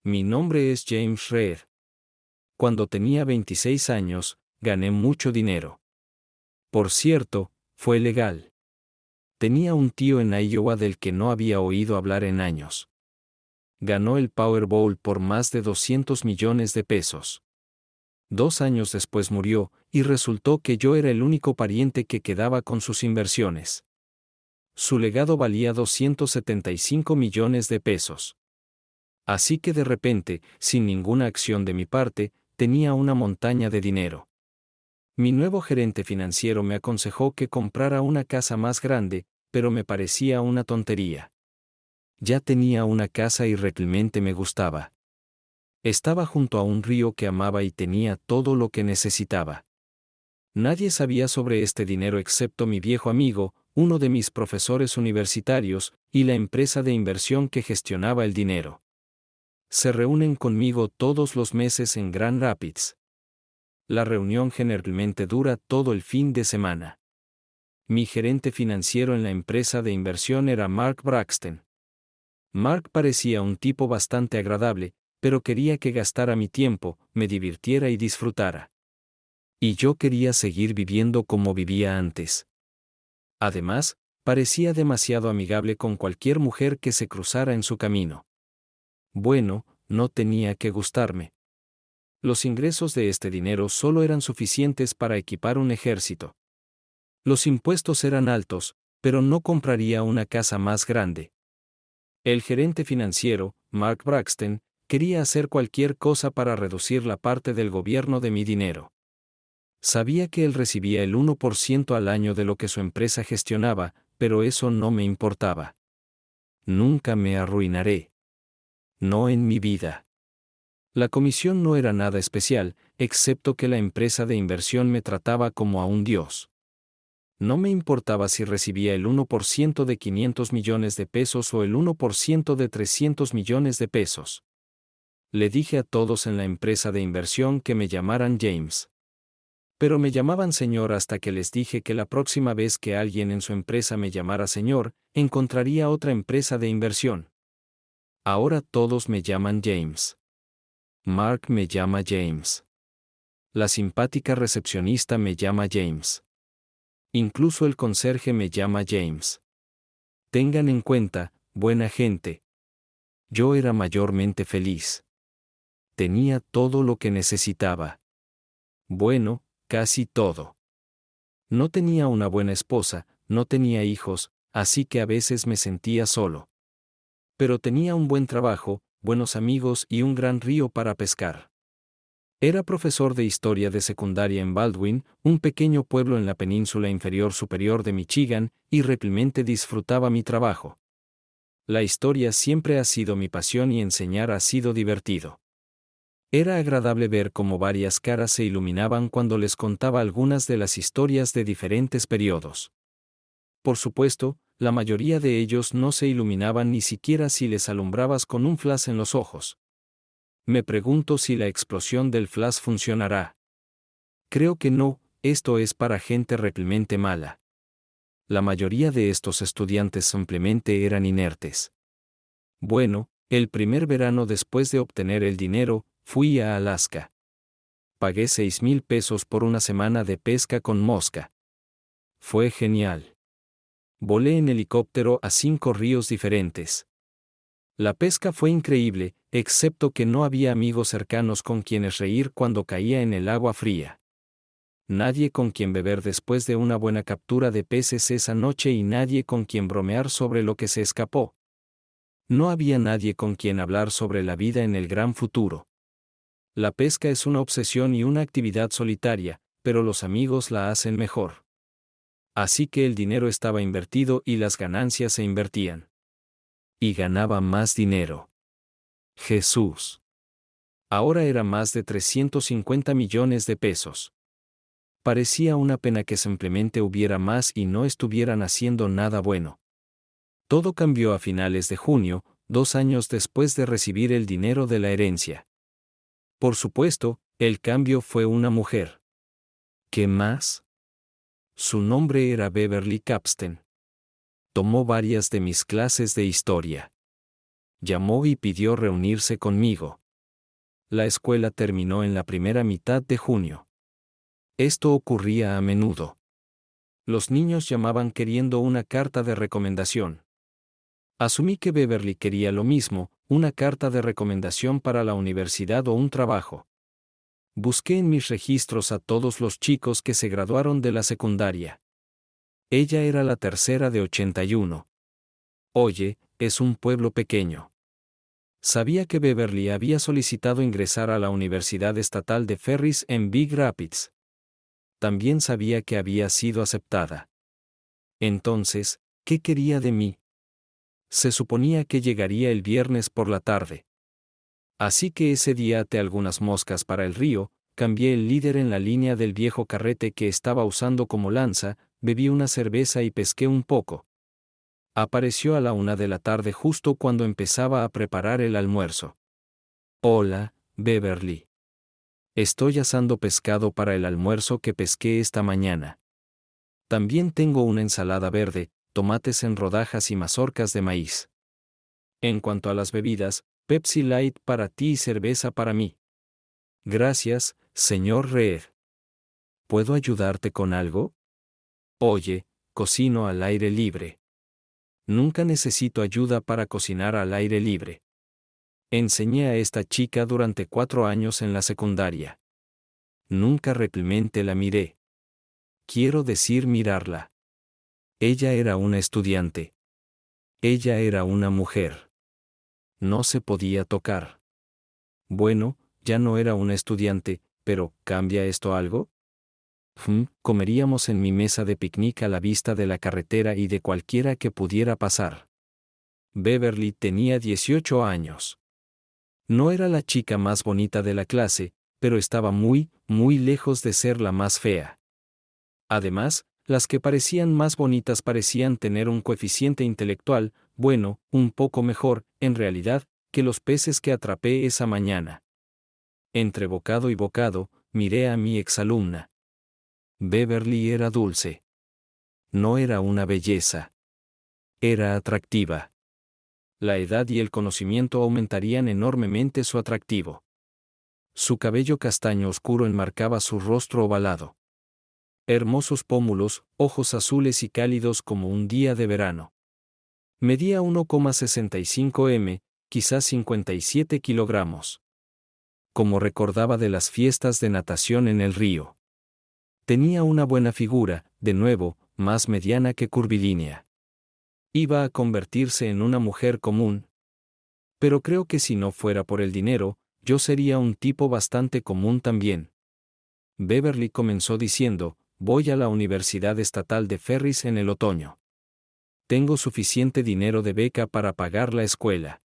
Mi nombre es James Schreier. Cuando tenía 26 años, gané mucho dinero. Por cierto, fue legal. Tenía un tío en Iowa del que no había oído hablar en años. Ganó el Powerball por más de 200 millones de pesos. 2 años después murió, y resultó que yo era el único pariente que quedaba con sus inversiones. Su legado valía 275 millones de pesos. Así que de repente, sin ninguna acción de mi parte, tenía una montaña de dinero. Mi nuevo gerente financiero me aconsejó que comprara una casa más grande, pero me parecía una tontería. Ya tenía una casa y realmente me gustaba. Estaba junto a un río que amaba y tenía todo lo que necesitaba. Nadie sabía sobre este dinero excepto mi viejo amigo, uno de mis profesores universitarios, y la empresa de inversión que gestionaba el dinero. Se reúnen conmigo todos los meses en Grand Rapids. La reunión generalmente dura todo el fin de semana. Mi gerente financiero en la empresa de inversión era Mark Braxton. Mark parecía un tipo bastante agradable, pero quería que gastara mi tiempo, me divirtiera y disfrutara. Y yo quería seguir viviendo como vivía antes. Además, parecía demasiado amigable con cualquier mujer que se cruzara en su camino. Bueno, no tenía que gustarme. Los ingresos de este dinero solo eran suficientes para equipar un ejército. Los impuestos eran altos, pero no compraría una casa más grande. El gerente financiero, Mark Braxton, quería hacer cualquier cosa para reducir la parte del gobierno de mi dinero. Sabía que él recibía el 1% al año de lo que su empresa gestionaba, pero eso no me importaba. Nunca me arruinaré. No en mi vida. La comisión no era nada especial, excepto que la empresa de inversión me trataba como a un dios. No me importaba si recibía el 1% de 500 millones de pesos o el 1% de 300 millones de pesos. Le dije a todos en la empresa de inversión que me llamaran James. Pero me llamaban señor hasta que les dije que la próxima vez que alguien en su empresa me llamara señor, encontraría otra empresa de inversión. Ahora todos me llaman James. Mark me llama James. La simpática recepcionista me llama James. Incluso el conserje me llama James. Tengan en cuenta, buena gente. Yo era mayormente feliz. Tenía todo lo que necesitaba. Bueno, casi todo. No tenía una buena esposa, no tenía hijos, así que a veces me sentía solo. Pero tenía un buen trabajo, buenos amigos y un gran río para pescar. Era profesor de historia de secundaria en Baldwin, un pequeño pueblo en la península inferior superior de Michigan, y realmente disfrutaba mi trabajo. La historia siempre ha sido mi pasión y enseñar ha sido divertido. Era agradable ver cómo varias caras se iluminaban cuando les contaba algunas de las historias de diferentes periodos. Por supuesto, la mayoría de ellos no se iluminaban ni siquiera si les alumbrabas con un flash en los ojos. Me pregunto si la explosión del flash funcionará. Creo que no, esto es para gente realmente mala. La mayoría de estos estudiantes simplemente eran inertes. Bueno, el primer verano después de obtener el dinero, fui a Alaska. Pagué 6,000 pesos por una semana de pesca con mosca. Fue genial. Volé en helicóptero a 5 ríos diferentes. La pesca fue increíble, excepto que no había amigos cercanos con quienes reír cuando caía en el agua fría. Nadie con quien beber después de una buena captura de peces esa noche y nadie con quien bromear sobre lo que se escapó. No había nadie con quien hablar sobre la vida en el gran futuro. La pesca es una obsesión y una actividad solitaria, pero los amigos la hacen mejor. Así que el dinero estaba invertido y las ganancias se invertían. Y ganaba más dinero. Jesús. Ahora era más de 350 millones de pesos. Parecía una pena que simplemente hubiera más y no estuvieran haciendo nada bueno. Todo cambió a finales de junio, 2 años después de recibir el dinero de la herencia. Por supuesto, el cambio fue una mujer. ¿Qué más? Su nombre era Beverly Capstan. Tomó varias de mis clases de historia. Llamó y pidió reunirse conmigo. La escuela terminó en la primera mitad de junio. Esto ocurría a menudo. Los niños llamaban queriendo una carta de recomendación. Asumí que Beverly quería lo mismo, una carta de recomendación para la universidad o un trabajo. Busqué en mis registros a todos los chicos que se graduaron de la secundaria. Ella era la tercera de 81. Oye, es un pueblo pequeño. Sabía que Beverly había solicitado ingresar a la Universidad Estatal de Ferris en Big Rapids. También sabía que había sido aceptada. Entonces, ¿qué quería de mí? Se suponía que llegaría el viernes por la tarde. Así que ese día até algunas moscas para el río, cambié el líder en la línea del viejo carrete que estaba usando como lanza, bebí una cerveza y pesqué un poco. Apareció a la 1 de la tarde justo cuando empezaba a preparar el almuerzo. Hola, Beverly. Estoy asando pescado para el almuerzo que pesqué esta mañana. También tengo una ensalada verde, tomates en rodajas y mazorcas de maíz. En cuanto a las bebidas, Pepsi Light para ti y cerveza para mí. Gracias, señor Reed. ¿Puedo ayudarte con algo? Oye, cocino al aire libre. Nunca necesito ayuda para cocinar al aire libre. Enseñé a esta chica durante 4 años en la secundaria. Nunca realmente la miré. Quiero decir mirarla. Ella era una estudiante. Ella era una mujer. No se podía tocar. Bueno, ya no era una estudiante, pero ¿cambia esto algo? Comeríamos en mi mesa de picnic a la vista de la carretera y de cualquiera que pudiera pasar. Beverly tenía 18 años. No era la chica más bonita de la clase, pero estaba muy, muy lejos de ser la más fea. Además, las que parecían más bonitas parecían tener un coeficiente intelectual, bueno, un poco mejor, en realidad, que los peces que atrapé esa mañana. Entre bocado y bocado, miré a mi exalumna. Beverly era dulce. No era una belleza. Era atractiva. La edad y el conocimiento aumentarían enormemente su atractivo. Su cabello castaño oscuro enmarcaba su rostro ovalado. Hermosos pómulos, ojos azules y cálidos como un día de verano. Medía 1,65 m, quizás 57 kilogramos. Como recordaba de las fiestas de natación en el río. Tenía una buena figura, de nuevo, más mediana que curvilínea. Iba a convertirse en una mujer común. Pero creo que si no fuera por el dinero, yo sería un tipo bastante común también. Beverly comenzó diciendo, voy a la Universidad Estatal de Ferris en el otoño. Tengo suficiente dinero de beca para pagar la escuela.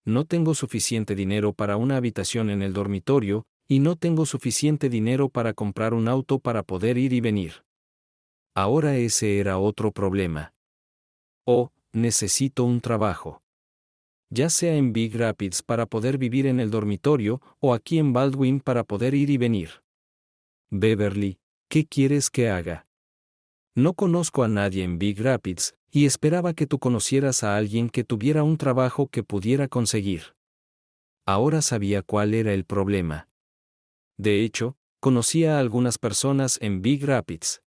No tengo suficiente dinero para una habitación en el dormitorio, y no tengo suficiente dinero para comprar un auto para poder ir y venir. Ahora ese era otro problema. Oh, necesito un trabajo. Ya sea en Big Rapids para poder vivir en el dormitorio, o aquí en Baldwin para poder ir y venir. Beverly, ¿qué quieres que haga? No conozco a nadie en Big Rapids, y esperaba que tú conocieras a alguien que tuviera un trabajo que pudiera conseguir. Ahora sabía cuál era el problema. De hecho, conocía a algunas personas en Big Rapids.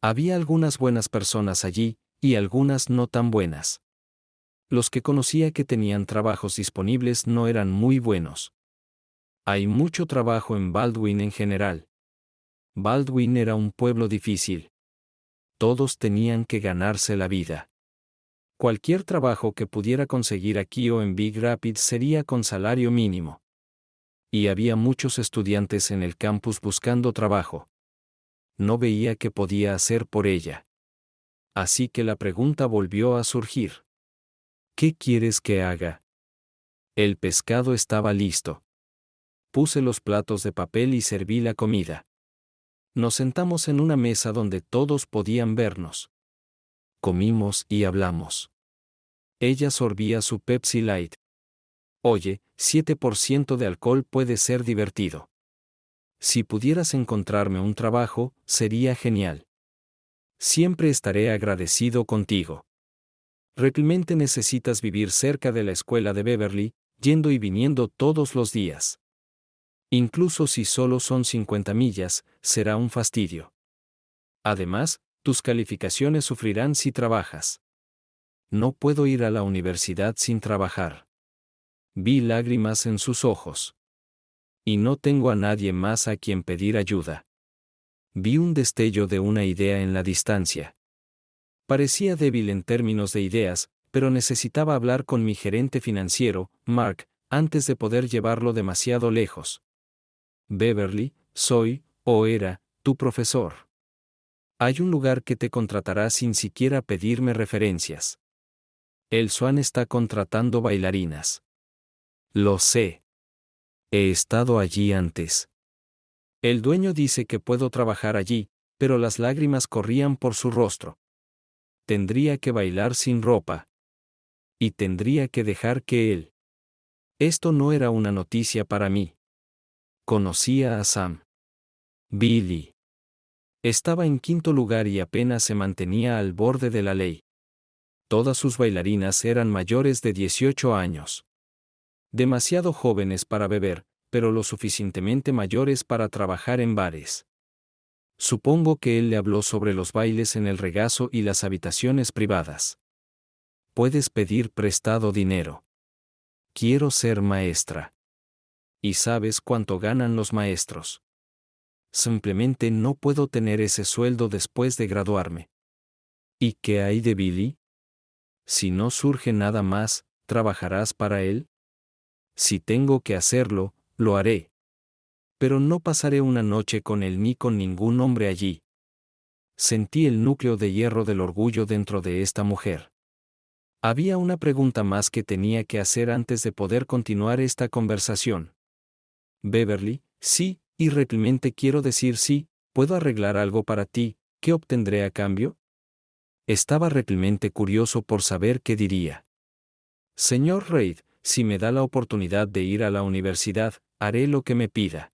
Había algunas buenas personas allí, y algunas no tan buenas. Los que conocía que tenían trabajos disponibles no eran muy buenos. Hay mucho trabajo en Baldwin en general. Baldwin era un pueblo difícil. Todos tenían que ganarse la vida. Cualquier trabajo que pudiera conseguir aquí o en Big Rapids sería con salario mínimo. Y había muchos estudiantes en el campus buscando trabajo. No veía qué podía hacer por ella. Así que la pregunta volvió a surgir. ¿Qué quieres que haga? El pescado estaba listo. Puse los platos de papel y serví la comida. Nos sentamos en una mesa donde todos podían vernos. Comimos y hablamos. Ella sorbía su Pepsi Light. Oye, 7% de alcohol puede ser divertido. Si pudieras encontrarme un trabajo, sería genial. Siempre estaré agradecido contigo. Realmente necesitas vivir cerca de la escuela de Beverly, yendo y viniendo todos los días. Incluso si solo son 50 millas, será un fastidio. Además, tus calificaciones sufrirán si trabajas. No puedo ir a la universidad sin trabajar. Vi lágrimas en sus ojos. Y no tengo a nadie más a quien pedir ayuda. Vi un destello de una idea en la distancia. Parecía débil en términos de ideas, pero necesitaba hablar con mi gerente financiero, Mark, antes de poder llevarlo demasiado lejos. Beverly, soy, o era, tu profesor. Hay un lugar que te contratará sin siquiera pedirme referencias. El Swan está contratando bailarinas. Lo sé. He estado allí antes. El dueño dice que puedo trabajar allí, pero las lágrimas corrían por su rostro. Tendría que bailar sin ropa. Y tendría que dejar que él. Esto no era una noticia para mí. Conocía a Sam. Billy. Estaba en quinto lugar y apenas se mantenía al borde de la ley. Todas sus bailarinas eran mayores de 18 años. Demasiado jóvenes para beber, pero lo suficientemente mayores para trabajar en bares. Supongo que él le habló sobre los bailes en el regazo y las habitaciones privadas. Puedes pedir prestado dinero. Quiero ser maestra. ¿Y sabes cuánto ganan los maestros? Simplemente no puedo tener ese sueldo después de graduarme. ¿Y qué hay de Billy? Si no surge nada más, ¿trabajarás para él? Si tengo que hacerlo, lo haré. Pero no pasaré una noche con él ni con ningún hombre allí. Sentí el núcleo de hierro del orgullo dentro de esta mujer. Había una pregunta más que tenía que hacer antes de poder continuar esta conversación. Beverly, sí, y realmente quiero decir sí, ¿puedo arreglar algo para ti? ¿Qué obtendré a cambio? Estaba realmente curioso por saber qué diría. Señor Reid, si me da la oportunidad de ir a la universidad, haré lo que me pida.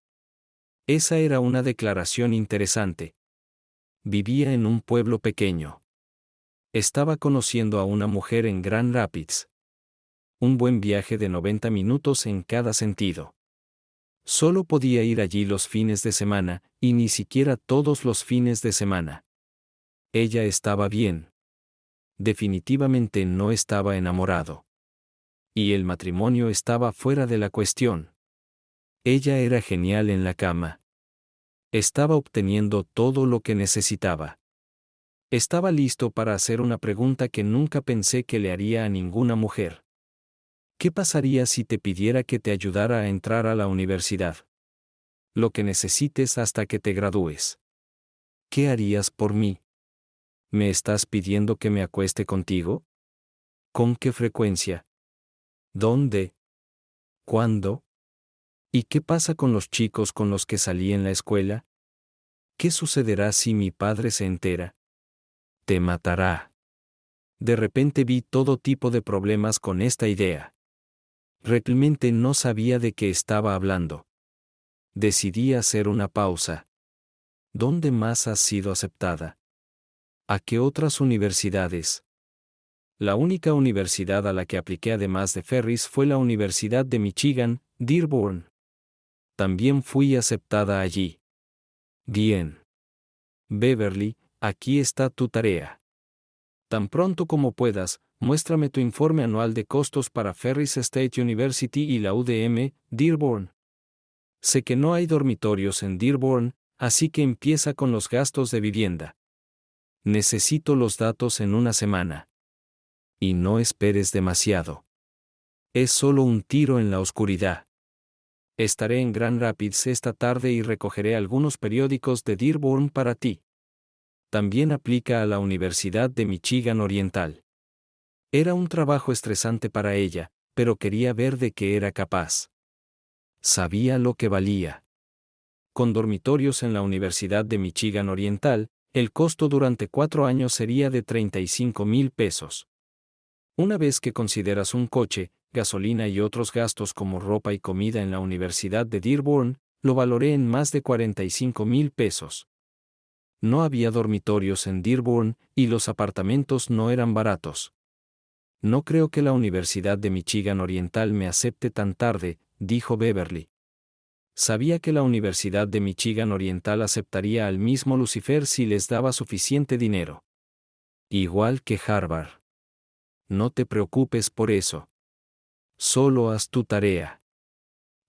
Esa era una declaración interesante. Vivía en un pueblo pequeño. Estaba conociendo a una mujer en Grand Rapids. Un buen viaje de 90 minutos en cada sentido. Solo podía ir allí los fines de semana, y ni siquiera todos los fines de semana. Ella estaba bien. Definitivamente no estaba enamorado. Y el matrimonio estaba fuera de la cuestión. Ella era genial en la cama. Estaba obteniendo todo lo que necesitaba. Estaba listo para hacer una pregunta que nunca pensé que le haría a ninguna mujer. ¿Qué pasaría si te pidiera que te ayudara a entrar a la universidad? Lo que necesites hasta que te gradúes. ¿Qué harías por mí? ¿Me estás pidiendo que me acueste contigo? ¿Con qué frecuencia? ¿Dónde? ¿Cuándo? ¿Y qué pasa con los chicos con los que salí en la escuela? ¿Qué sucederá si mi padre se entera? Te matará. De repente vi todo tipo de problemas con esta idea. Realmente no sabía de qué estaba hablando. Decidí hacer una pausa. ¿Dónde más has sido aceptada? ¿A qué otras universidades? La única universidad a la que apliqué además de Ferris fue la Universidad de Michigan, Dearborn. También fui aceptada allí. Bien. Beverly, aquí está tu tarea. Tan pronto como puedas, muéstrame tu informe anual de costos para Ferris State University y la UDM, Dearborn. Sé que no hay dormitorios en Dearborn, así que empieza con los gastos de vivienda. Necesito los datos en una semana. Y no esperes demasiado. Es solo un tiro en la oscuridad. Estaré en Grand Rapids esta tarde y recogeré algunos periódicos de Dearborn para ti. También aplica a la Universidad de Michigan Oriental. Era un trabajo estresante para ella, pero quería ver de qué era capaz. Sabía lo que valía. Con dormitorios en la Universidad de Michigan Oriental, el costo durante 4 años sería de $35,000. Una vez que consideras un coche, gasolina y otros gastos como ropa y comida en la Universidad de Dearborn, lo valoré en más de $45,000. No había dormitorios en Dearborn, y los apartamentos no eran baratos. No creo que la Universidad de Michigan Oriental me acepte tan tarde, dijo Beverly. Sabía que la Universidad de Michigan Oriental aceptaría al mismo Lucifer si les daba suficiente dinero. Igual que Harvard. No te preocupes por eso. Solo haz tu tarea.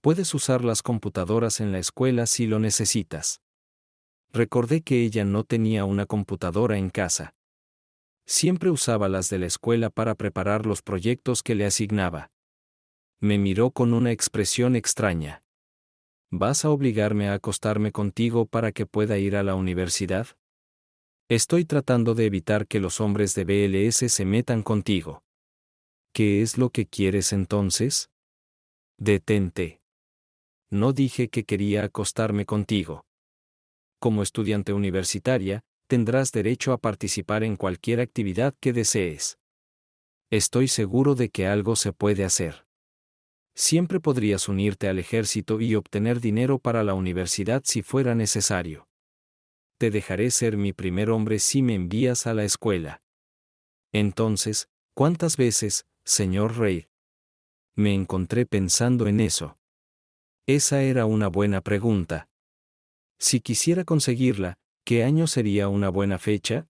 Puedes usar las computadoras en la escuela si lo necesitas. Recordé que ella no tenía una computadora en casa. Siempre usaba las de la escuela para preparar los proyectos que le asignaba. Me miró con una expresión extraña. ¿Vas a obligarme a acostarme contigo para que pueda ir a la universidad? Estoy tratando de evitar que los hombres de BLS se metan contigo. ¿Qué es lo que quieres entonces? Detente. No dije que quería acostarme contigo. Como estudiante universitaria, tendrás derecho a participar en cualquier actividad que desees. Estoy seguro de que algo se puede hacer. Siempre podrías unirte al ejército y obtener dinero para la universidad si fuera necesario. Te dejaré ser mi primer hombre si me envías a la escuela. Entonces, ¿cuántas veces, señor Reid? Me encontré pensando en eso. Esa era una buena pregunta. Si quisiera conseguirla, ¿qué año sería una buena fecha?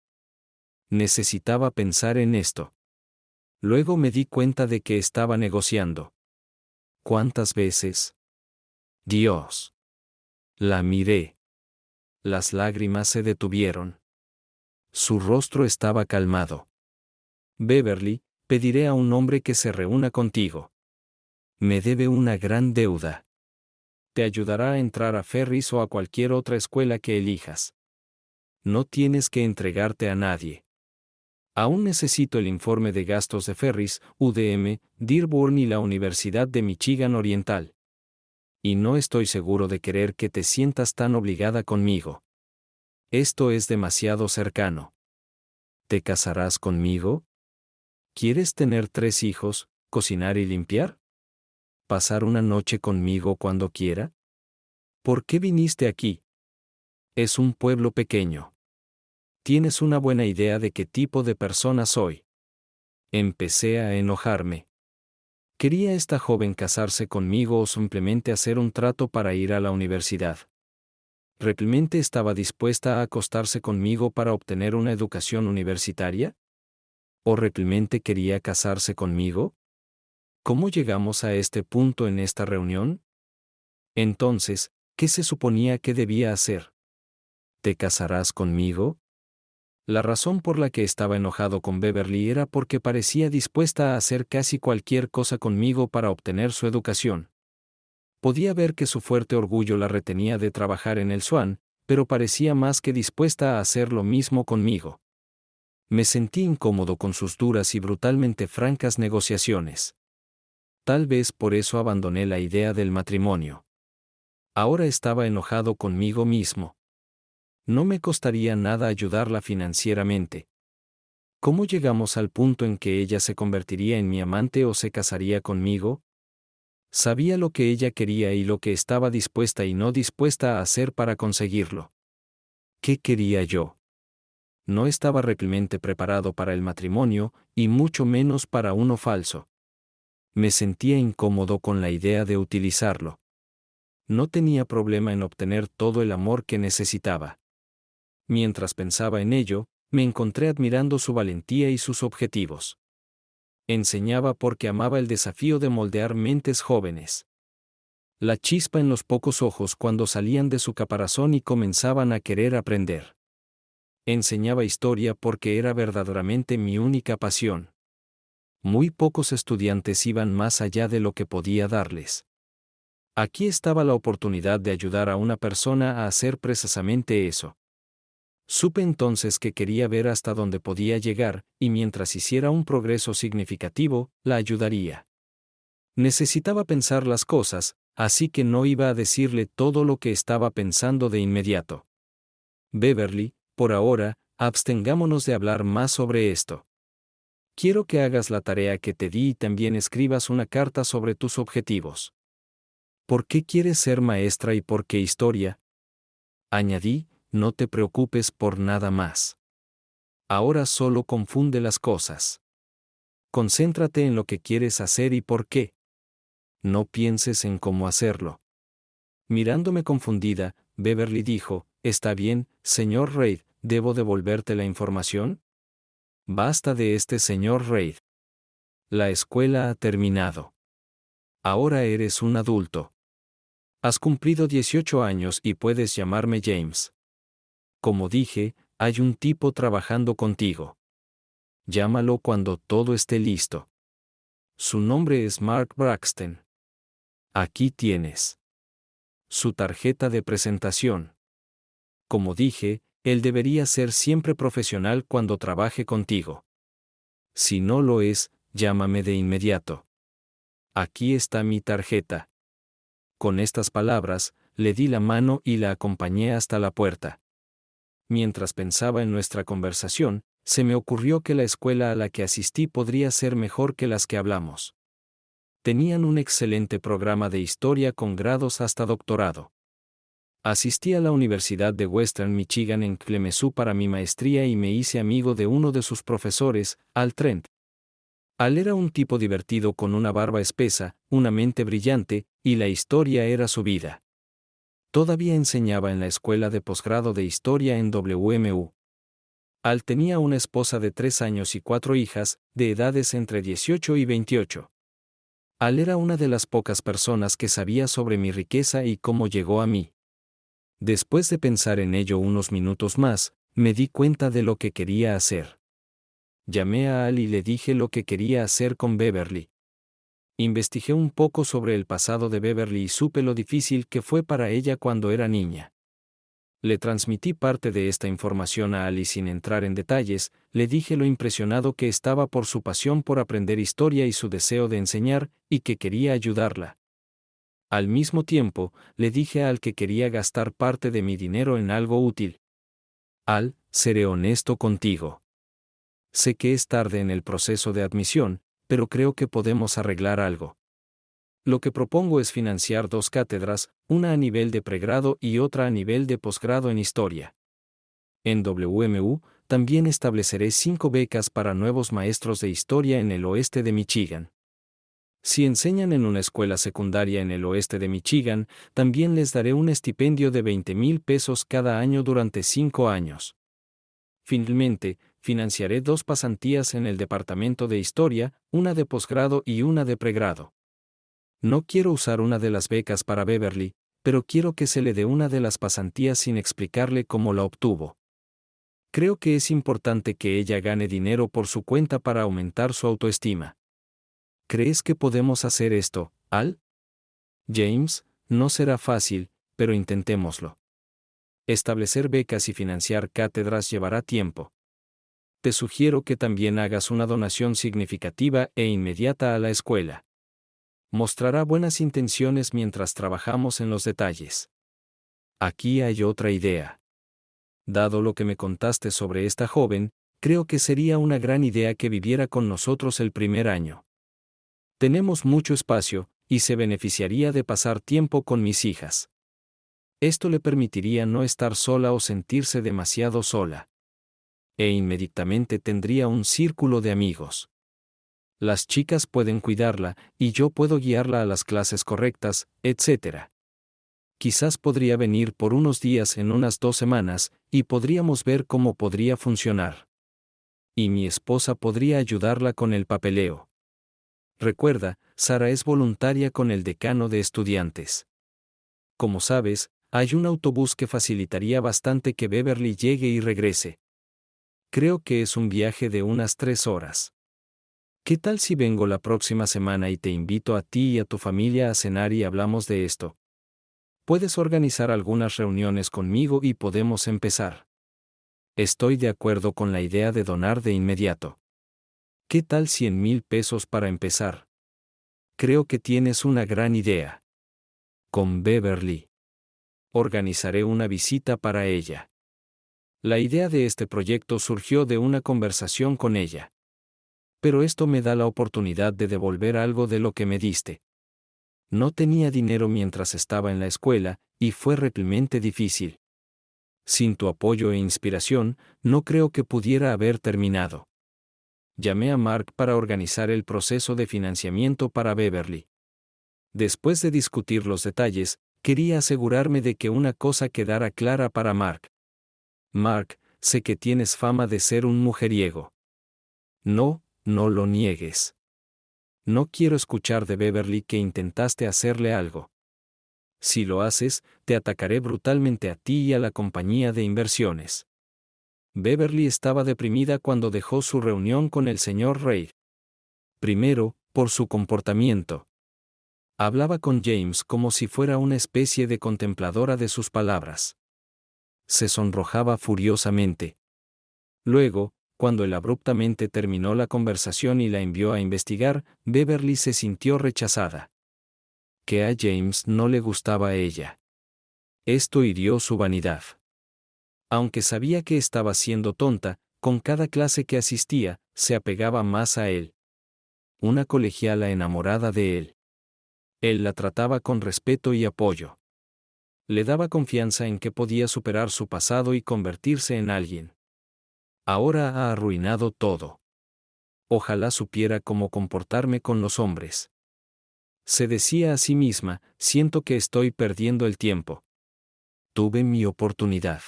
Necesitaba pensar en esto. Luego me di cuenta de que estaba negociando. ¿Cuántas veces? Dios. La miré. Las lágrimas se detuvieron. Su rostro estaba calmado. Beverly, pediré a un hombre que se reúna contigo. Me debe una gran deuda. Te ayudará a entrar a Ferris o a cualquier otra escuela que elijas. No tienes que entregarte a nadie. Aún necesito el informe de gastos de Ferris, UDM, Dearborn y la Universidad de Michigan Oriental. Y no estoy seguro de querer que te sientas tan obligada conmigo. Esto es demasiado cercano. ¿Te casarás conmigo? ¿Quieres tener 3 hijos, cocinar y limpiar? ¿Pasar una noche conmigo cuando quiera? ¿Por qué viniste aquí? Es un pueblo pequeño. ¿Tienes una buena idea de qué tipo de persona soy? Empecé a enojarme. ¿Quería esta joven casarse conmigo o simplemente hacer un trato para ir a la universidad? ¿Realmente estaba dispuesta a acostarse conmigo para obtener una educación universitaria? ¿O realmente quería casarse conmigo? ¿Cómo llegamos a este punto en esta reunión? Entonces, ¿qué se suponía que debía hacer? ¿Te casarás conmigo? La razón por la que estaba enojado con Beverly era porque parecía dispuesta a hacer casi cualquier cosa conmigo para obtener su educación. Podía ver que su fuerte orgullo la retenía de trabajar en el Swan, pero parecía más que dispuesta a hacer lo mismo conmigo. Me sentí incómodo con sus duras y brutalmente francas negociaciones. Tal vez por eso abandoné la idea del matrimonio. Ahora estaba enojado conmigo mismo. No me costaría nada ayudarla financieramente. ¿Cómo llegamos al punto en que ella se convertiría en mi amante o se casaría conmigo? Sabía lo que ella quería y lo que estaba dispuesta y no dispuesta a hacer para conseguirlo. ¿Qué quería yo? No estaba realmente preparado para el matrimonio, y mucho menos para uno falso. Me sentía incómodo con la idea de utilizarlo. No tenía problema en obtener todo el amor que necesitaba. Mientras pensaba en ello, me encontré admirando su valentía y sus objetivos. Enseñaba porque amaba el desafío de moldear mentes jóvenes. La chispa en los pocos ojos cuando salían de su caparazón y comenzaban a querer aprender. Enseñaba historia porque era verdaderamente mi única pasión. Muy pocos estudiantes iban más allá de lo que podía darles. Aquí estaba la oportunidad de ayudar a una persona a hacer precisamente eso. Supe entonces que quería ver hasta dónde podía llegar, y mientras hiciera un progreso significativo, la ayudaría. Necesitaba pensar las cosas, así que no iba a decirle todo lo que estaba pensando de inmediato. Beverly, por ahora, abstengámonos de hablar más sobre esto. Quiero que hagas la tarea que te di y también escribas una carta sobre tus objetivos. ¿Por qué quieres ser maestra y por qué historia? Añadí, no te preocupes por nada más. Ahora solo confunde las cosas. Concéntrate en lo que quieres hacer y por qué. No pienses en cómo hacerlo. Mirándome confundida, Beverly dijo, «Está bien, señor Reid, ¿debo devolverte la información?» Basta de este señor Reid. La escuela ha terminado. Ahora eres un adulto. Has cumplido 18 años y puedes llamarme James. Como dije, hay un tipo trabajando contigo. Llámalo cuando todo esté listo. Su nombre es Mark Braxton. Aquí tienes su tarjeta de presentación. Como dije, él debería ser siempre profesional cuando trabaje contigo. Si no lo es, llámame de inmediato. Aquí está mi tarjeta. Con estas palabras, le di la mano y la acompañé hasta la puerta. Mientras pensaba en nuestra conversación, se me ocurrió que la escuela a la que asistí podría ser mejor que las que hablamos. Tenían un excelente programa de historia con grados hasta doctorado. Asistí a la Universidad de Western Michigan en Kalamazoo para mi maestría y me hice amigo de uno de sus profesores, Al Trent. Al era un tipo divertido con una barba espesa, una mente brillante, y la historia era su vida. Todavía enseñaba en la escuela de posgrado de historia en WMU. Al tenía una esposa de 3 años y 4 hijas, de edades entre 18 y 28. Al era una de las pocas personas que sabía sobre mi riqueza y cómo llegó a mí. Después de pensar en ello unos minutos más, me di cuenta de lo que quería hacer. Llamé a Al y le dije lo que quería hacer con Beverly. Investigué un poco sobre el pasado de Beverly y supe lo difícil que fue para ella cuando era niña. Le transmití parte de esta información a Al y sin entrar en detalles, le dije lo impresionado que estaba por su pasión por aprender historia y su deseo de enseñar, y que quería ayudarla. Al mismo tiempo, le dije a Al que quería gastar parte de mi dinero en algo útil. Al, seré honesto contigo. Sé que es tarde en el proceso de admisión, pero creo que podemos arreglar algo. Lo que propongo es financiar 2 cátedras, una a nivel de pregrado y otra a nivel de posgrado en historia. En WMU, también estableceré 5 becas para nuevos maestros de historia en el oeste de Michigan. Si enseñan en una escuela secundaria en el oeste de Michigan, también les daré un estipendio de $20,000 cada año durante 5 años. Finalmente, financiaré 2 pasantías en el departamento de historia, una de posgrado y una de pregrado. No quiero usar una de las becas para Beverly, pero quiero que se le dé una de las pasantías sin explicarle cómo la obtuvo. Creo que es importante que ella gane dinero por su cuenta para aumentar su autoestima. ¿Crees que podemos hacer esto, Al? James, no será fácil, pero intentémoslo. Establecer becas y financiar cátedras llevará tiempo. Te sugiero que también hagas una donación significativa e inmediata a la escuela. Mostrará buenas intenciones mientras trabajamos en los detalles. Aquí hay otra idea. Dado lo que me contaste sobre esta joven, creo que sería una gran idea que viviera con nosotros el primer año. Tenemos mucho espacio, y se beneficiaría de pasar tiempo con mis hijas. Esto le permitiría no estar sola o sentirse demasiado sola. E inmediatamente tendría un círculo de amigos. Las chicas pueden cuidarla, y yo puedo guiarla a las clases correctas, etc. Quizás podría venir por unos días en unas 2 semanas, y podríamos ver cómo podría funcionar. Y mi esposa podría ayudarla con el papeleo. Recuerda, Sara es voluntaria con el decano de estudiantes. Como sabes, hay un autobús que facilitaría bastante que Beverly llegue y regrese. Creo que es un viaje de unas 3 horas. ¿Qué tal si vengo la próxima semana y te invito a ti y a tu familia a cenar y hablamos de esto? Puedes organizar algunas reuniones conmigo y podemos empezar. Estoy de acuerdo con la idea de donar de inmediato. ¿Qué tal $100,000 para empezar? Creo que tienes una gran idea. Con Beverly. Organizaré una visita para ella. La idea de este proyecto surgió de una conversación con ella. Pero esto me da la oportunidad de devolver algo de lo que me diste. No tenía dinero mientras estaba en la escuela, y fue realmente difícil. Sin tu apoyo e inspiración, no creo que pudiera haber terminado. Llamé a Mark para organizar el proceso de financiamiento para Beverly. Después de discutir los detalles, quería asegurarme de que una cosa quedara clara para Mark. Mark, sé que tienes fama de ser un mujeriego. No lo niegues. No quiero escuchar de Beverly que intentaste hacerle algo. Si lo haces, te atacaré brutalmente a ti y a la compañía de inversiones. Beverly estaba deprimida cuando dejó su reunión con el señor Reid. Primero, por su comportamiento. Hablaba con James como si fuera una especie de contempladora de sus palabras. Se sonrojaba furiosamente. Luego, cuando él abruptamente terminó la conversación y la envió a investigar, Beverly se sintió rechazada. Que a James no le gustaba a ella. Esto hirió su vanidad. Aunque sabía que estaba siendo tonta, con cada clase que asistía, se apegaba más a él. Una colegiala enamorada de él. Él la trataba con respeto y apoyo. Le daba confianza en que podía superar su pasado y convertirse en alguien. Ahora ha arruinado todo. Ojalá supiera cómo comportarme con los hombres. Se decía a sí misma, siento que estoy perdiendo el tiempo. Tuve mi oportunidad.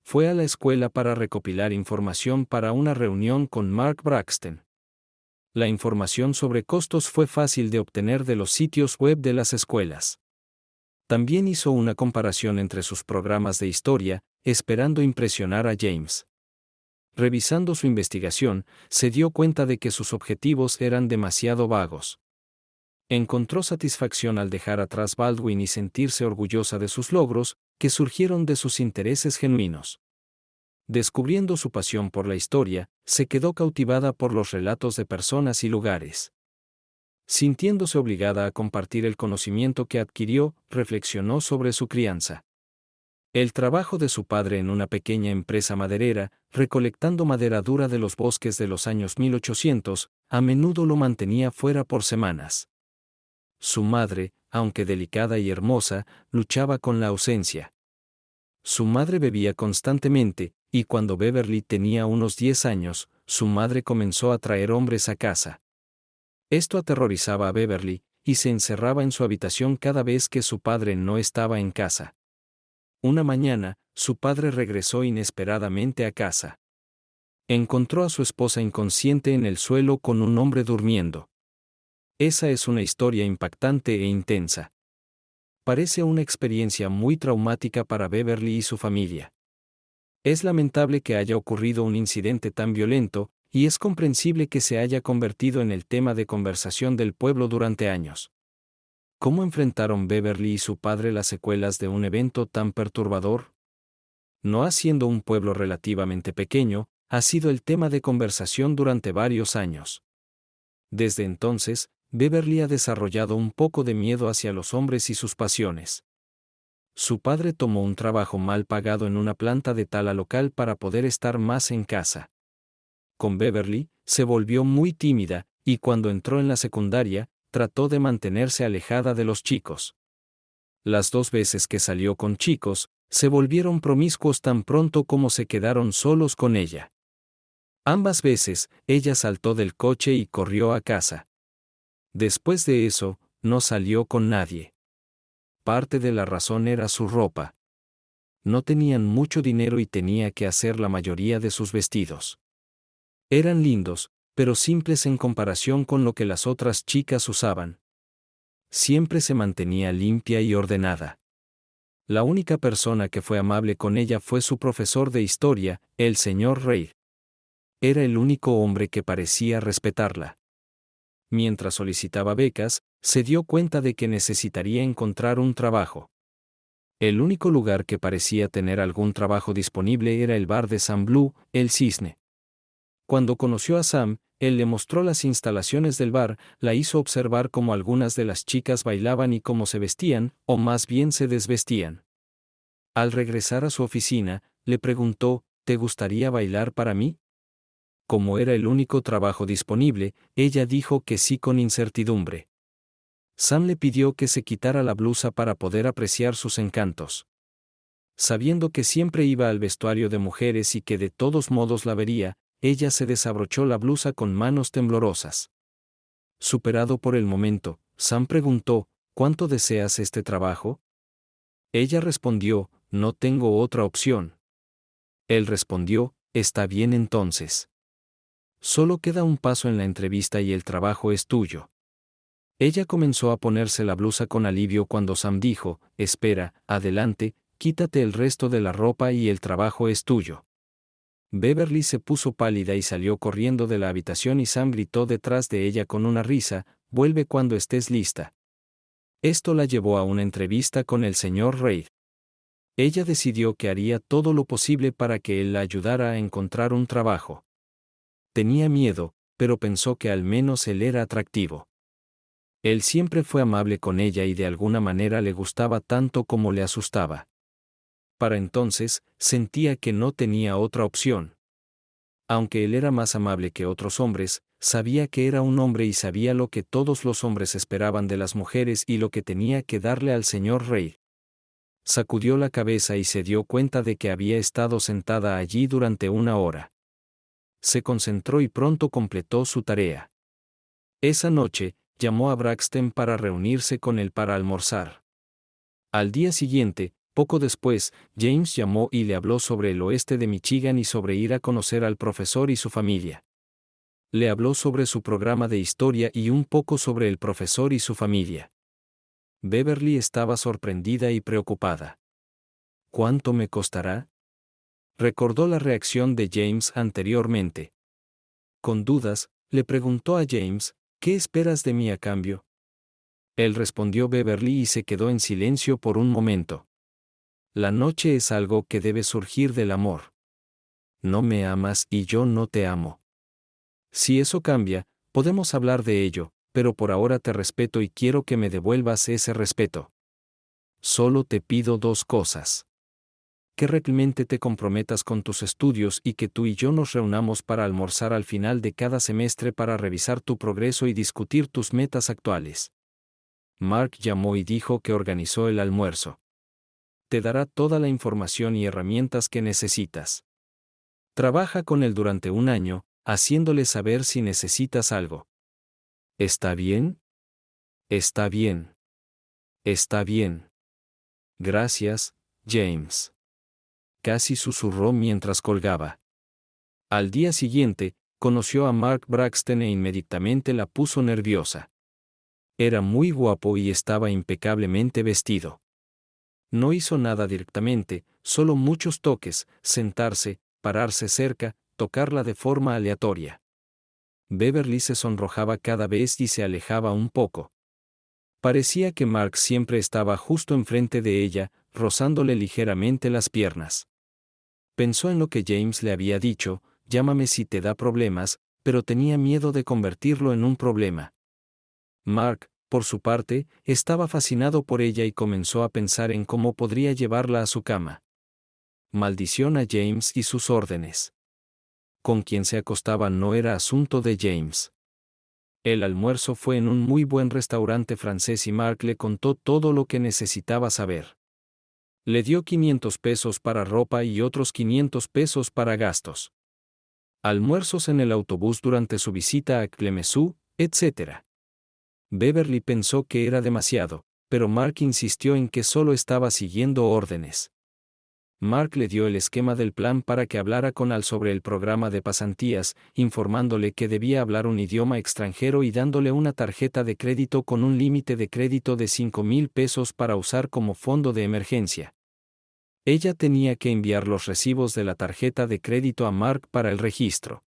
Fue a la escuela para recopilar información para una reunión con Mark Braxton. La información sobre costos fue fácil de obtener de los sitios web de las escuelas. También hizo una comparación entre sus programas de historia, esperando impresionar a James. Revisando su investigación, se dio cuenta de que sus objetivos eran demasiado vagos. Encontró satisfacción al dejar atrás Baldwin y sentirse orgullosa de sus logros, que surgieron de sus intereses genuinos. Descubriendo su pasión por la historia, se quedó cautivada por los relatos de personas y lugares. Sintiéndose obligada a compartir el conocimiento que adquirió, reflexionó sobre su crianza. El trabajo de su padre en una pequeña empresa maderera, recolectando madera dura de los bosques de los años 1800, a menudo lo mantenía fuera por semanas. Su madre, aunque delicada y hermosa, luchaba con la ausencia. Su madre bebía constantemente, y cuando Beverly tenía unos 10 años, su madre comenzó a traer hombres a casa. Esto aterrorizaba a Beverly, y se encerraba en su habitación cada vez que su padre no estaba en casa. Una mañana, su padre regresó inesperadamente a casa. Encontró a su esposa inconsciente en el suelo con un hombre durmiendo. Esa es una historia impactante e intensa. Parece una experiencia muy traumática para Beverly y su familia. Es lamentable que haya ocurrido un incidente tan violento, y es comprensible que se haya convertido en el tema de conversación del pueblo durante años. ¿Cómo enfrentaron Beverly y su padre las secuelas de un evento tan perturbador? No siendo un pueblo relativamente pequeño, ha sido el tema de conversación durante varios años. Desde entonces, Beverly ha desarrollado un poco de miedo hacia los hombres y sus pasiones. Su padre tomó un trabajo mal pagado en una planta de tala local para poder estar más en casa. Con Beverly, se volvió muy tímida, y cuando entró en la secundaria, trató de mantenerse alejada de los chicos. Las 2 veces que salió con chicos, se volvieron promiscuos tan pronto como se quedaron solos con ella. Ambas veces, ella saltó del coche y corrió a casa. Después de eso, no salió con nadie. Parte de la razón era su ropa. No tenían mucho dinero y tenía que hacer la mayoría de sus vestidos. Eran lindos, pero simples en comparación con lo que las otras chicas usaban. Siempre se mantenía limpia y ordenada. La única persona que fue amable con ella fue su profesor de historia, el señor Reid. Era el único hombre que parecía respetarla. Mientras solicitaba becas, se dio cuenta de que necesitaría encontrar un trabajo. El único lugar que parecía tener algún trabajo disponible era el bar de Sam Blue, el Cisne. Cuando conoció a Sam, él le mostró las instalaciones del bar, la hizo observar cómo algunas de las chicas bailaban y cómo se vestían, o más bien se desvestían. Al regresar a su oficina, le preguntó, ¿te gustaría bailar para mí? Como era el único trabajo disponible, ella dijo que sí con incertidumbre. Sam le pidió que se quitara la blusa para poder apreciar sus encantos. Sabiendo que siempre iba al vestuario de mujeres y que de todos modos la vería, ella se desabrochó la blusa con manos temblorosas. Superado por el momento, Sam preguntó, ¿cuánto deseas este trabajo? Ella respondió, no tengo otra opción. Él respondió, está bien entonces. Solo queda un paso en la entrevista y el trabajo es tuyo. Ella comenzó a ponerse la blusa con alivio cuando Sam dijo, espera, adelante, quítate el resto de la ropa y el trabajo es tuyo. Beverly se puso pálida y salió corriendo de la habitación y Sam gritó detrás de ella con una risa, vuelve cuando estés lista. Esto la llevó a una entrevista con el señor Reid. Ella decidió que haría todo lo posible para que él la ayudara a encontrar un trabajo. Tenía miedo, pero pensó que al menos él era atractivo. Él siempre fue amable con ella y de alguna manera le gustaba tanto como le asustaba. Para entonces, sentía que no tenía otra opción. Aunque él era más amable que otros hombres, sabía que era un hombre y sabía lo que todos los hombres esperaban de las mujeres y lo que tenía que darle al señor Reid. Sacudió la cabeza y se dio cuenta de que había estado sentada allí durante una hora. Se concentró y pronto completó su tarea. Esa noche, llamó a Braxton para reunirse con él para almorzar. Al día siguiente, poco después, James llamó y le habló sobre el oeste de Michigan y sobre ir a conocer al profesor y su familia. Le habló sobre su programa de historia y un poco sobre el profesor y su familia. Beverly estaba sorprendida y preocupada. ¿Cuánto me costará? Recordó la reacción de James anteriormente. Con dudas, le preguntó a James, ¿qué esperas de mí a cambio? Él respondió Beverly y se quedó en silencio por un momento. La noche es algo que debe surgir del amor. No me amas y yo no te amo. Si eso cambia, podemos hablar de ello, pero por ahora te respeto y quiero que me devuelvas ese respeto. Solo te pido dos cosas. Que realmente te comprometas con tus estudios y que tú y yo nos reunamos para almorzar al final de cada semestre para revisar tu progreso y discutir tus metas actuales. Mark llamó y dijo que organizó el almuerzo. Te dará toda la información y herramientas que necesitas. Trabaja con él durante un año, haciéndole saber si necesitas algo. ¿Está bien? Está bien. Está bien. Gracias, James. Casi susurró mientras colgaba. Al día siguiente, conoció a Mark Braxton e inmediatamente la puso nerviosa. Era muy guapo y estaba impecablemente vestido. No hizo nada directamente, solo muchos toques, sentarse, pararse cerca, tocarla de forma aleatoria. Beverly se sonrojaba cada vez y se alejaba un poco. Parecía que Mark siempre estaba justo enfrente de ella, rozándole ligeramente las piernas. Pensó en lo que James le había dicho, llámame si te da problemas, pero tenía miedo de convertirlo en un problema. Mark, por su parte, estaba fascinado por ella y comenzó a pensar en cómo podría llevarla a su cama. Maldición a James y sus órdenes. Con quien se acostaba no era asunto de James. El almuerzo fue en un muy buen restaurante francés y Mark le contó todo lo que necesitaba saber. Le dio 500 pesos para ropa y otros 500 pesos para gastos. Almuerzos en el autobús durante su visita a Clemenceau, etc. Beverly pensó que era demasiado, pero Mark insistió en que solo estaba siguiendo órdenes. Mark le dio el esquema del plan para que hablara con Al sobre el programa de pasantías, informándole que debía hablar un idioma extranjero y dándole una tarjeta de crédito con un límite de crédito de 5,000 pesos para usar como fondo de emergencia. Ella tenía que enviar los recibos de la tarjeta de crédito a Mark para el registro.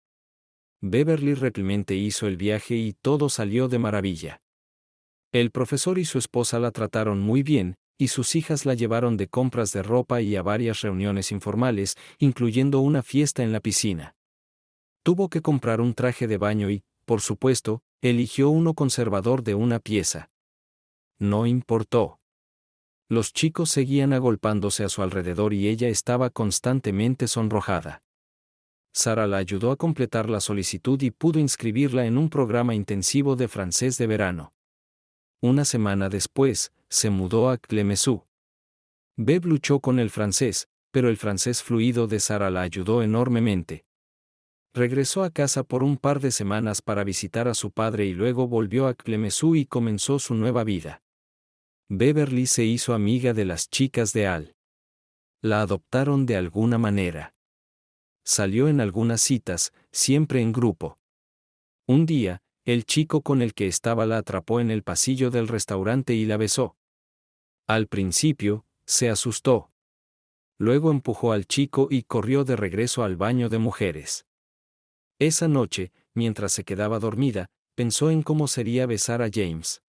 Beverly realmente hizo el viaje y todo salió de maravilla. El profesor y su esposa la trataron muy bien, y sus hijas la llevaron de compras de ropa y a varias reuniones informales, incluyendo una fiesta en la piscina. Tuvo que comprar un traje de baño y, por supuesto, eligió uno conservador de una pieza. No importó. Los chicos seguían agolpándose a su alrededor y ella estaba constantemente sonrojada. Sara la ayudó a completar la solicitud y pudo inscribirla en un programa intensivo de francés de verano. Una semana después, se mudó a Clemenceau. Bev luchó con el francés, pero el francés fluido de Sara la ayudó enormemente. Regresó a casa por un par de semanas para visitar a su padre y luego volvió a Clemenceau y comenzó su nueva vida. Beverly se hizo amiga de las chicas de Al. La adoptaron de alguna manera. Salió en algunas citas, siempre en grupo. Un día, el chico con el que estaba la atrapó en el pasillo del restaurante y la besó. Al principio, se asustó. Luego empujó al chico y corrió de regreso al baño de mujeres. Esa noche, mientras se quedaba dormida, pensó en cómo sería besar a James.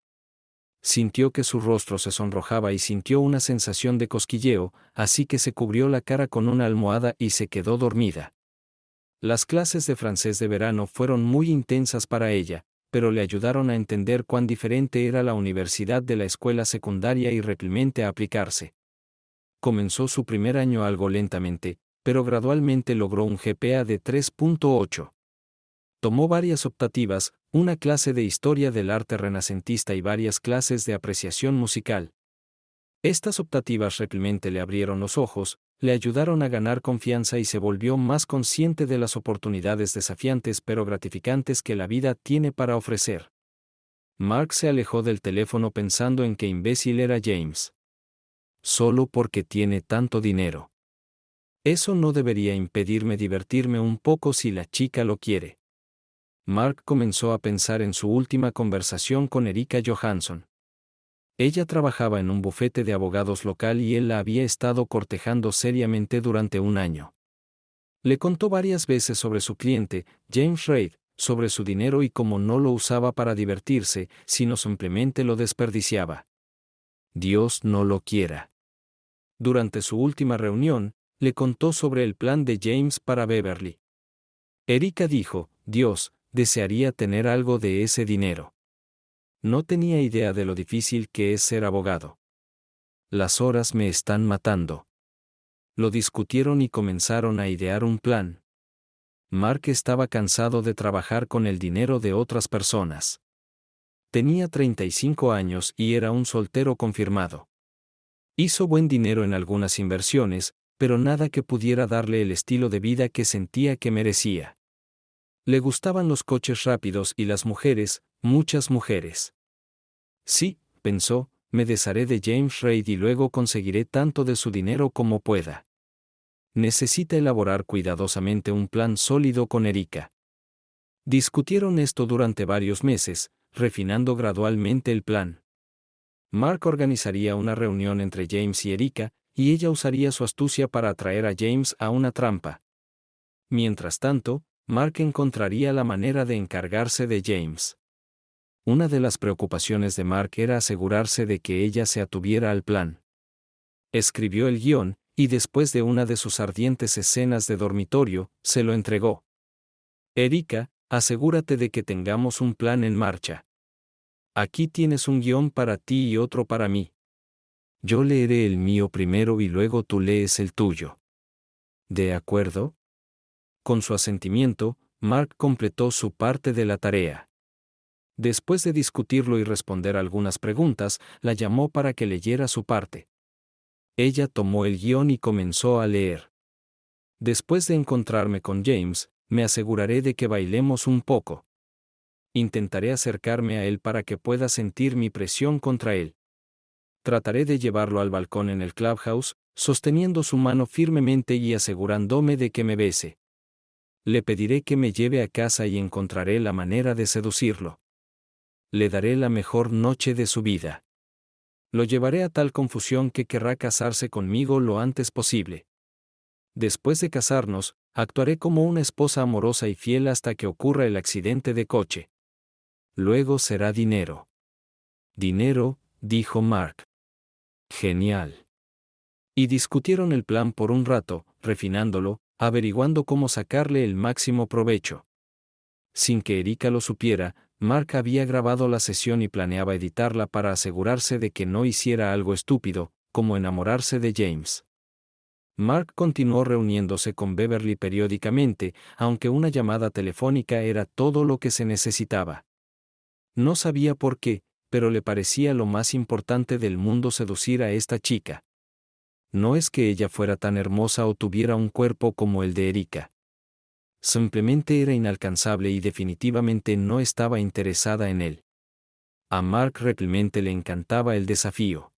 Sintió que su rostro se sonrojaba y sintió una sensación de cosquilleo, así que se cubrió la cara con una almohada y se quedó dormida. Las clases de francés de verano fueron muy intensas para ella, pero le ayudaron a entender cuán diferente era la universidad de la escuela secundaria y realmente a aplicarse. Comenzó su primer año algo lentamente, pero gradualmente logró un GPA de 3.8. Tomó varias optativas, una clase de historia del arte renacentista y varias clases de apreciación musical. Estas optativas realmente le abrieron los ojos, le ayudaron a ganar confianza y se volvió más consciente de las oportunidades desafiantes pero gratificantes que la vida tiene para ofrecer. Mark se alejó del teléfono pensando en qué imbécil era James. Solo porque tiene tanto dinero. Eso no debería impedirme divertirme un poco si la chica lo quiere. Mark comenzó a pensar en su última conversación con Erika Johansson. Ella trabajaba en un bufete de abogados local y él la había estado cortejando seriamente durante un año. Le contó varias veces sobre su cliente, James Reid, sobre su dinero y cómo no lo usaba para divertirse, sino simplemente lo desperdiciaba. Dios no lo quiera. Durante su última reunión, le contó sobre el plan de James para Beverly. Erika dijo, Dios, desearía tener algo de ese dinero. No tenía idea de lo difícil que es ser abogado. Las horas me están matando. Lo discutieron y comenzaron a idear un plan. Mark estaba cansado de trabajar con el dinero de otras personas. Tenía 35 años y era un soltero confirmado. Hizo buen dinero en algunas inversiones, pero nada que pudiera darle el estilo de vida que sentía que merecía. Le gustaban los coches rápidos y las mujeres, muchas mujeres. Sí, pensó, me desharé de James Reid y luego conseguiré tanto de su dinero como pueda. Necesita elaborar cuidadosamente un plan sólido con Erika. Discutieron esto durante varios meses, refinando gradualmente el plan. Mark organizaría una reunión entre James y Erika, y ella usaría su astucia para atraer a James a una trampa. Mientras tanto, Mark encontraría la manera de encargarse de James. Una de las preocupaciones de Mark era asegurarse de que ella se atuviera al plan. Escribió el guión, y después de una de sus ardientes escenas de dormitorio, se lo entregó. Erika, asegúrate de que tengamos un plan en marcha. Aquí tienes un guión para ti y otro para mí. Yo leeré el mío primero y luego tú lees el tuyo. ¿De acuerdo? Con su asentimiento, Mark completó su parte de la tarea. Después de discutirlo y responder algunas preguntas, la llamó para que leyera su parte. Ella tomó el guión y comenzó a leer. Después de encontrarme con James, me aseguraré de que bailemos un poco. Intentaré acercarme a él para que pueda sentir mi presión contra él. Trataré de llevarlo al balcón en el clubhouse, sosteniendo su mano firmemente y asegurándome de que me bese. Le pediré que me lleve a casa y encontraré la manera de seducirlo. Le daré la mejor noche de su vida. Lo llevaré a tal confusión que querrá casarse conmigo lo antes posible. Después de casarnos, actuaré como una esposa amorosa y fiel hasta que ocurra el accidente de coche. Luego será dinero. Dinero, dijo Mark. Genial. Y discutieron el plan por un rato, refinándolo, averiguando cómo sacarle el máximo provecho. Sin que Erika lo supiera, Mark había grabado la sesión y planeaba editarla para asegurarse de que no hiciera algo estúpido, como enamorarse de James. Mark continuó reuniéndose con Beverly periódicamente, aunque una llamada telefónica era todo lo que se necesitaba. No sabía por qué, pero le parecía lo más importante del mundo seducir a esta chica. No es que ella fuera tan hermosa o tuviera un cuerpo como el de Erika. Simplemente era inalcanzable y definitivamente no estaba interesada en él. A Mark realmente le encantaba el desafío.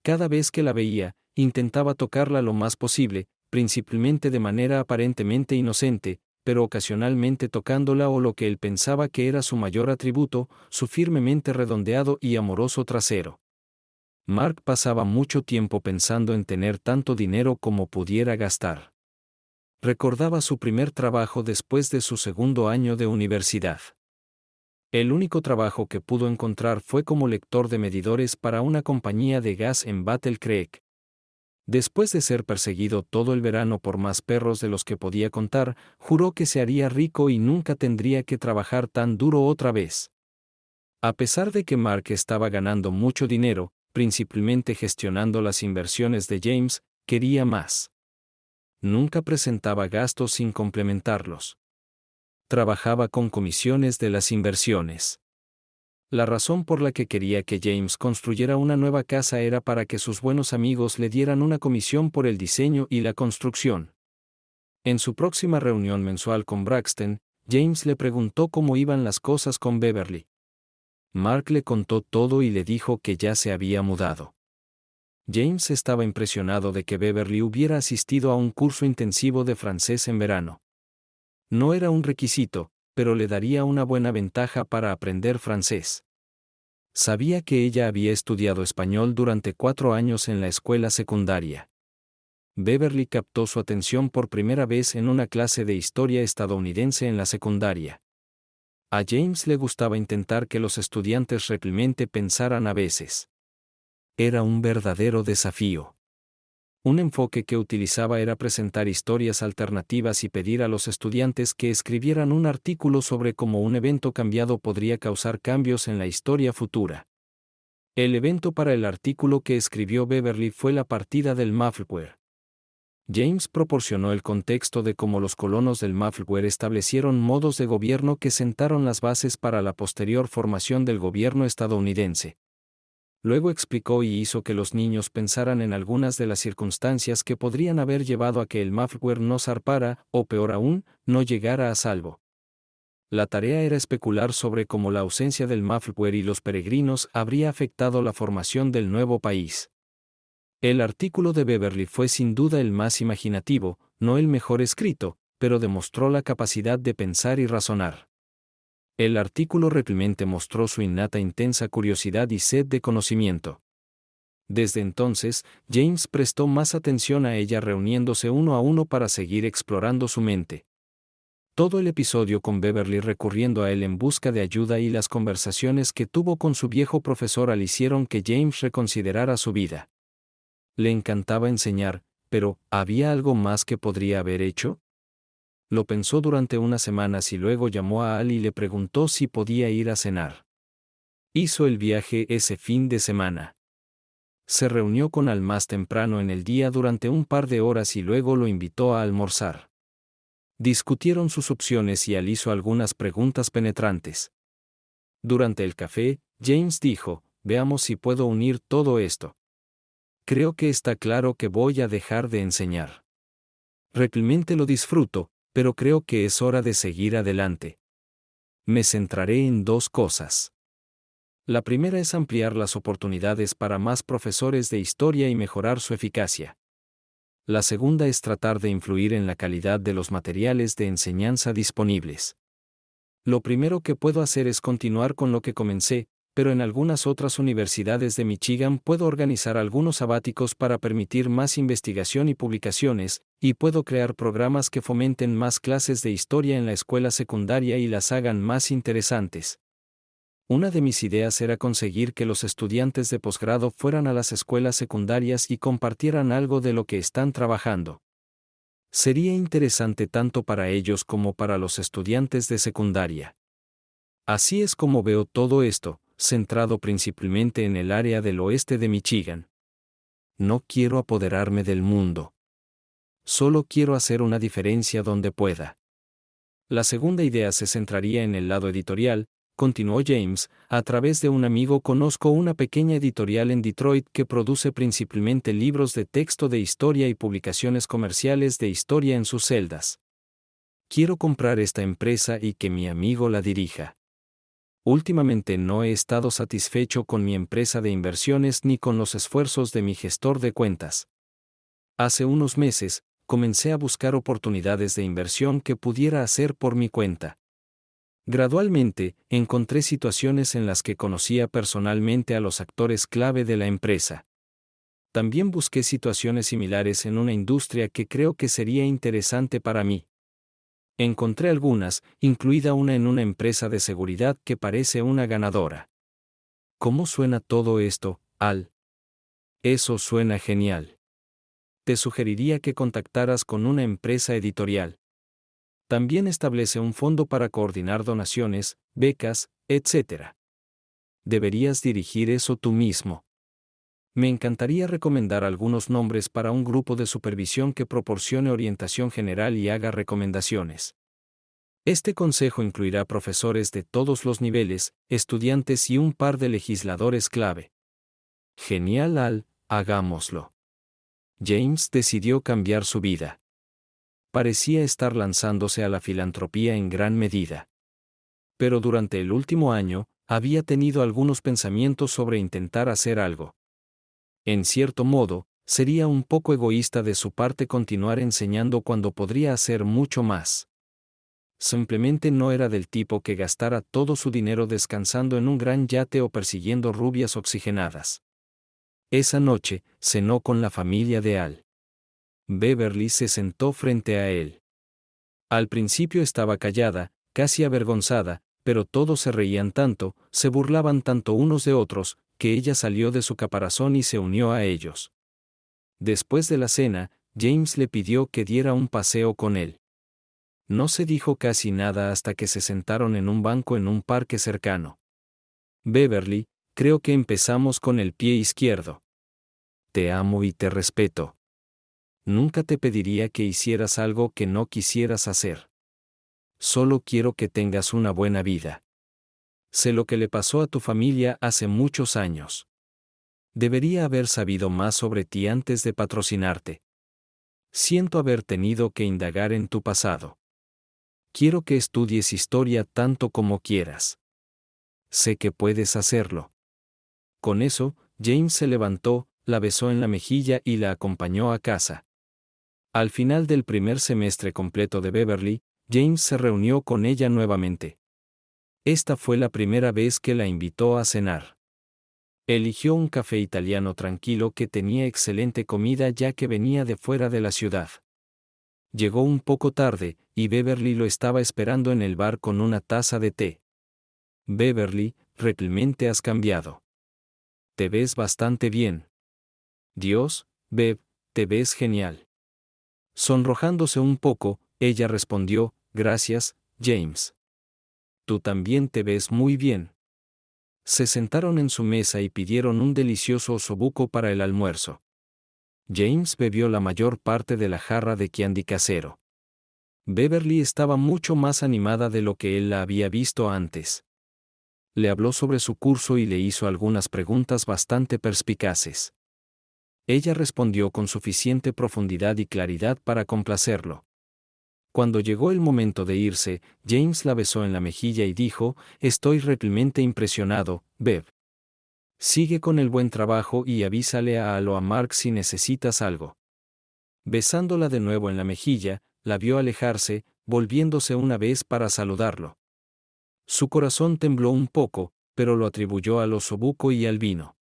Cada vez que la veía, intentaba tocarla lo más posible, principalmente de manera aparentemente inocente, pero ocasionalmente tocándola o lo que él pensaba que era su mayor atributo, su firmemente redondeado y amoroso trasero. Mark pasaba mucho tiempo pensando en tener tanto dinero como pudiera gastar. Recordaba su primer trabajo después de su segundo año de universidad. El único trabajo que pudo encontrar fue como lector de medidores para una compañía de gas en Battle Creek. Después de ser perseguido todo el verano por más perros de los que podía contar, juró que se haría rico y nunca tendría que trabajar tan duro otra vez. A pesar de que Mark estaba ganando mucho dinero, principalmente gestionando las inversiones de James, quería más. Nunca presentaba gastos sin complementarlos. Trabajaba con comisiones de las inversiones. La razón por la que quería que James construyera una nueva casa era para que sus buenos amigos le dieran una comisión por el diseño y la construcción. En su próxima reunión mensual con Braxton, James le preguntó cómo iban las cosas con Beverly. Mark le contó todo y le dijo que ya se había mudado. James estaba impresionado de que Beverly hubiera asistido a un curso intensivo de francés en verano. No era un requisito, pero le daría una buena ventaja para aprender francés. Sabía que ella había estudiado español durante 4 años en la escuela secundaria. Beverly captó su atención por primera vez en una clase de historia estadounidense en la secundaria. A James le gustaba intentar que los estudiantes realmente pensaran a veces. Era un verdadero desafío. Un enfoque que utilizaba era presentar historias alternativas y pedir a los estudiantes que escribieran un artículo sobre cómo un evento cambiado podría causar cambios en la historia futura. El evento para el artículo que escribió Beverly fue la partida del Mayflower. James proporcionó el contexto de cómo los colonos del Mayflower establecieron modos de gobierno que sentaron las bases para la posterior formación del gobierno estadounidense. Luego explicó y hizo que los niños pensaran en algunas de las circunstancias que podrían haber llevado a que el Mayflower no zarpara, o peor aún, no llegara a salvo. La tarea era especular sobre cómo la ausencia del Mayflower y los peregrinos habría afectado la formación del nuevo país. El artículo de Beverly fue sin duda el más imaginativo, no el mejor escrito, pero demostró la capacidad de pensar y razonar. El artículo realmente mostró su innata intensa curiosidad y sed de conocimiento. Desde entonces, James prestó más atención a ella reuniéndose uno a uno para seguir explorando su mente. Todo el episodio con Beverly recurriendo a él en busca de ayuda y las conversaciones que tuvo con su viejo profesor hicieron que James reconsiderara su vida. Le encantaba enseñar, pero ¿había algo más que podría haber hecho? Lo pensó durante unas semanas y luego llamó a Al y le preguntó si podía ir a cenar. Hizo el viaje ese fin de semana. Se reunió con Al más temprano en el día durante un par de horas y luego lo invitó a almorzar. Discutieron sus opciones y Al hizo algunas preguntas penetrantes. Durante el café, James dijo, veamos si puedo unir todo esto. Creo que está claro que voy a dejar de enseñar. Realmente lo disfruto, pero creo que es hora de seguir adelante. Me centraré en 2 cosas. La primera es ampliar las oportunidades para más profesores de historia y mejorar su eficacia. La segunda es tratar de influir en la calidad de los materiales de enseñanza disponibles. Lo primero que puedo hacer es continuar con lo que comencé, pero en algunas otras universidades de Michigan puedo organizar algunos sabáticos para permitir más investigación y publicaciones, y puedo crear programas que fomenten más clases de historia en la escuela secundaria y las hagan más interesantes. Una de mis ideas era conseguir que los estudiantes de posgrado fueran a las escuelas secundarias y compartieran algo de lo que están trabajando. Sería interesante tanto para ellos como para los estudiantes de secundaria. Así es como veo todo esto, centrado principalmente en el área del oeste de Michigan. No quiero apoderarme del mundo. Solo quiero hacer una diferencia donde pueda. La segunda idea se centraría en el lado editorial, continuó James. A través de un amigo conozco una pequeña editorial en Detroit que produce principalmente libros de texto de historia y publicaciones comerciales de historia en sus celdas. Quiero comprar esta empresa y que mi amigo la dirija. Últimamente no he estado satisfecho con mi empresa de inversiones ni con los esfuerzos de mi gestor de cuentas. Hace unos meses, comencé a buscar oportunidades de inversión que pudiera hacer por mi cuenta. Gradualmente, encontré situaciones en las que conocía personalmente a los actores clave de la empresa. También busqué situaciones similares en una industria que creo que sería interesante para mí. Encontré algunas, incluida una en una empresa de seguridad que parece una ganadora. ¿Cómo suena todo esto, Al? Eso suena genial. Te sugeriría que contactaras con una empresa editorial. También establece un fondo para coordinar donaciones, becas, etc. Deberías dirigir eso tú mismo. Me encantaría recomendar algunos nombres para un grupo de supervisión que proporcione orientación general y haga recomendaciones. Este consejo incluirá profesores de todos los niveles, estudiantes y un par de legisladores clave. Genial, Al, hagámoslo. James decidió cambiar su vida. Parecía estar lanzándose a la filantropía en gran medida. Pero durante el último año, había tenido algunos pensamientos sobre intentar hacer algo. En cierto modo, sería un poco egoísta de su parte continuar enseñando cuando podría hacer mucho más. Simplemente no era del tipo que gastara todo su dinero descansando en un gran yate o persiguiendo rubias oxigenadas. Esa noche, cenó con la familia de Al. Beverly se sentó frente a él. Al principio estaba callada, casi avergonzada, pero todos se reían tanto, se burlaban tanto unos de otros, que ella salió de su caparazón y se unió a ellos. Después de la cena, James le pidió que diera un paseo con él. No se dijo casi nada hasta que se sentaron en un banco en un parque cercano. Beverly, creo que empezamos con el pie izquierdo. Te amo y te respeto. Nunca te pediría que hicieras algo que no quisieras hacer. Solo quiero que tengas una buena vida. Sé lo que le pasó a tu familia hace muchos años. Debería haber sabido más sobre ti antes de patrocinarte. Siento haber tenido que indagar en tu pasado. Quiero que estudies historia tanto como quieras. Sé que puedes hacerlo. Con eso, James se levantó, la besó en la mejilla y la acompañó a casa. Al final del primer semestre completo de Beverly, James se reunió con ella nuevamente. Esta fue la primera vez que la invitó a cenar. Eligió un café italiano tranquilo que tenía excelente comida ya que venía de fuera de la ciudad. Llegó un poco tarde, y Beverly lo estaba esperando en el bar con una taza de té. Beverly, realmente has cambiado. Te ves bastante bien. Dios, Bev, te ves genial. Sonrojándose un poco, ella respondió, gracias, James. Tú también te ves muy bien. Se sentaron en su mesa y pidieron un delicioso osobuco para el almuerzo. James bebió la mayor parte de la jarra de candy casero. Beverly estaba mucho más animada de lo que él la había visto antes. Le habló sobre su curso y le hizo algunas preguntas bastante perspicaces. Ella respondió con suficiente profundidad y claridad para complacerlo. Cuando llegó el momento de irse, James la besó en la mejilla y dijo, estoy realmente impresionado, Bev. Sigue con el buen trabajo y avísale a Al o a Mark si necesitas algo. Besándola de nuevo en la mejilla, la vio alejarse, volviéndose una vez para saludarlo. Su corazón tembló un poco, pero lo atribuyó al osobuco y al vino.